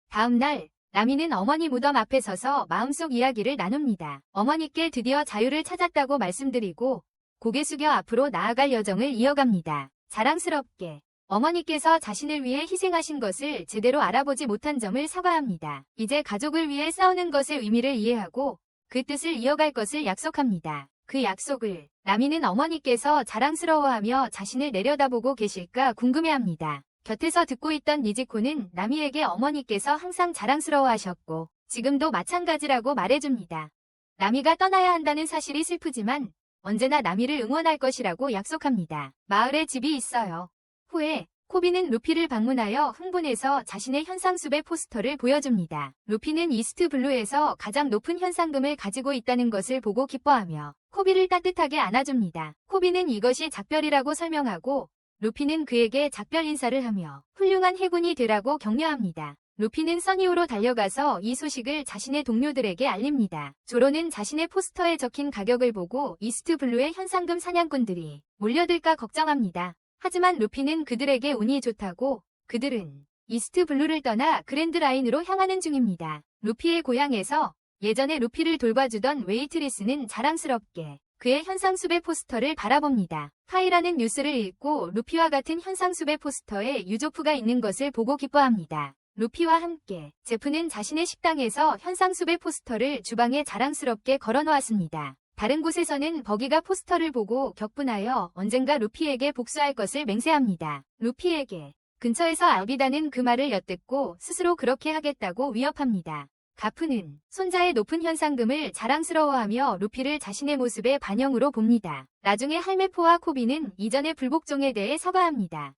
A: 다음 날 나미는 어머니 무덤 앞에 서서 마음속 이야기를 나눕니다. 어머니께 드디어 자유를 찾았다고 말씀드리고 고개 숙여 앞으로 나아갈 여정을 이어갑니다. 자랑스럽게 어머니께서 자신을 위해 희생하신 것을 제대로 알아보지 못한 점을 사과합니다. 이제 가족을 위해 싸우는 것의 의미를 이해하고 그 뜻을 이어갈 것을 약속합니다. 그 약속을 나미는 어머니께서 자랑스러워하며 자신을 내려다보고 계실까 궁금해합니다. 곁에서 듣고 있던 니지코는 나미에게 어머니께서 항상 자랑스러워하셨고 지금도 마찬가지라고 말해줍니다. 나미가 떠나야 한다는 사실이 슬프지만 언제나 나미를 응원할 것이라고 약속합니다. 마을에 집이 있어요. 후에 코비는 루피를 방문하여 흥분해서 자신의 현상수배 포스터를 보여줍니다. 루피는 이스트 블루에서 가장 높은 현상금을 가지고 있다는 것을 보고 기뻐하며 코비를 따뜻하게 안아줍니다. 코비는 이것이 작별이라고 설명하고 루피는 그에게 작별 인사를 하며 훌륭한 해군이 되라고 격려합니다. 루피는 써니오로 달려가서 이 소식을 자신의 동료들에게 알립니다. 조로는 자신의 포스터에 적힌 가격을 보고 이스트 블루의 현상금 사냥꾼들이 몰려들까 걱정합니다. 하지만 루피는 그들에게 운이 좋다고 그들은 이스트 블루를 떠나 그랜드 라인으로 향하는 중입니다. 루피의 고향에서 예전에 루피를 돌봐주던 웨이트리스는 자랑스럽게 그의 현상수배 포스터를 바라봅니다. 카이라는 뉴스를 읽고 루피와 같은 현상수배 포스터에 유조프가 있는 것을 보고 기뻐합니다. 루피와 함께 제프는 자신의 식당에서 현상수배 포스터를 주방에 자랑스럽게 걸어놓았습니다. 다른 곳에서는 버기가 포스터를 보고 격분하여 언젠가 루피에게 복수할 것을 맹세합니다. 루피에게 근처에서 알비다는 그 말을 엿듣고 스스로 그렇게 하겠다고 위협합니다. 가프는 손자의 높은 현상금을 자랑스러워하며 루피를 자신의 모습의 반영으로 봅니다. 나중에 할메포와 코비는 이전의 불복종에 대해 서가합니다.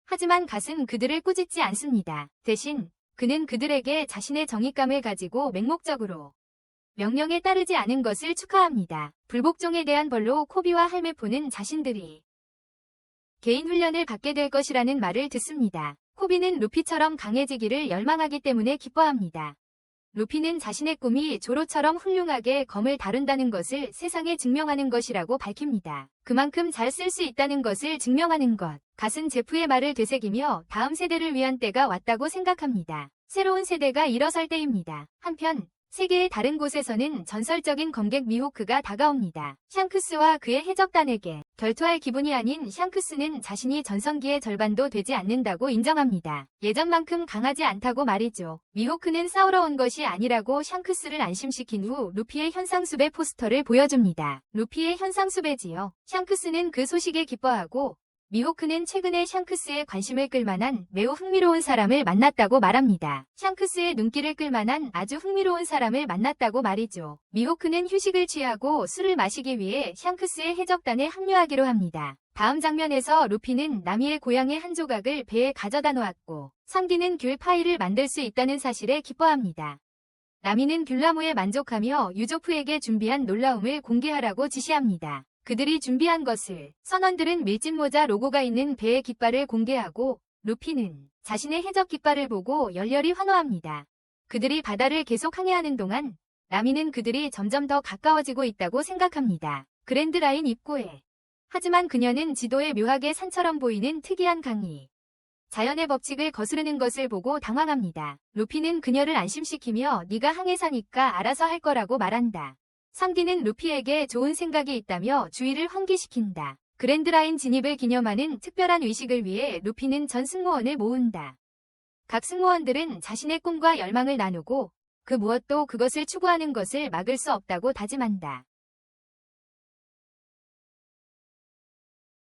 A: 하지만 갓은 그들을 꾸짖지 않습니다. 대신 그는 그들에게 자신의 정의감을 가지고 맹목적으로 명령에 따르지 않은 것을 축하합니다. 불복종에 대한 벌로 코비와 할메포는 자신들이 개인 훈련을 받게 될 것이라는 말을 듣습니다. 코비는 루피처럼 강해지기를 열망하기 때문에 기뻐합니다. 루피는 자신의 꿈이 조로처럼 훌륭하게 검을 다룬다는 것을 세상에 증명하는 것이라고 밝힙니다. 그만큼 잘 쓸 수 있다는 것을 증명하는 것. 갓은 제프의 말을 되새기며 다음 세대를 위한 때가 왔다고 생각합니다. 새로운 세대가 일어설 때입니다. 한편 세계의 다른 곳에서는 전설적인 검객 미호크가 다가옵니다. 샹크스와 그의 해적단에게 결투할 기분이 아닌 샹크스는 자신이 전성기의 절반도 되지 않는다고 인정합니다. 예전만큼 강하지 않다고 말이죠. 미호크는 싸우러 온 것이 아니라고 샹크스를 안심시킨 후 루피의 현상수배 포스터를 보여줍니다. 루피의 현상수배지요. 샹크스는 그 소식에 기뻐하고 미호크는 최근에 샹크스의 관심을 끌만한 매우 흥미로운 사람을 만났다고 말합니다. 샹크스의 눈길을 끌만한 아주 흥미로운 사람을 만났다고 말이죠. 미호크는 휴식을 취하고 술을 마시기 위해 샹크스의 해적단에 합류하기로 합니다. 다음 장면에서 루피는 나미의 고향의 한 조각을 배에 가져다 놓았고 상디는 귤 파이를 만들 수 있다는 사실에 기뻐합니다. 나미는 귤나무에 만족하며 유조프에게 준비한 놀라움을 공개하라고 지시합니다. 그들이 준비한 것을 선원들은 밀짚모자 로고가 있는 배의 깃발을 공개하고 루피는 자신의 해적 깃발을 보고 열렬히 환호합니다. 그들이 바다를 계속 항해하는 동안 나미는 그들이 점점 더 가까워지고 있다고 생각합니다. 그랜드 라인 입구에. 하지만 그녀는 지도에 묘하게 산처럼 보이는 특이한 강이 자연의 법칙을 거스르는 것을 보고 당황합니다. 루피는 그녀를 안심시키며 네가 항해사니까 알아서 할 거라고 말한다. 상디는 루피에게 좋은 생각이 있다며 주의를 환기시킨다. 그랜드라인 진입을 기념하는 특별한 의식을 위해 루피는 전 승무원을 모은다. 각 승무원들은 자신의 꿈과 열망을 나누고 그 무엇도 그것을 추구하는 것을 막을 수 없다고 다짐한다.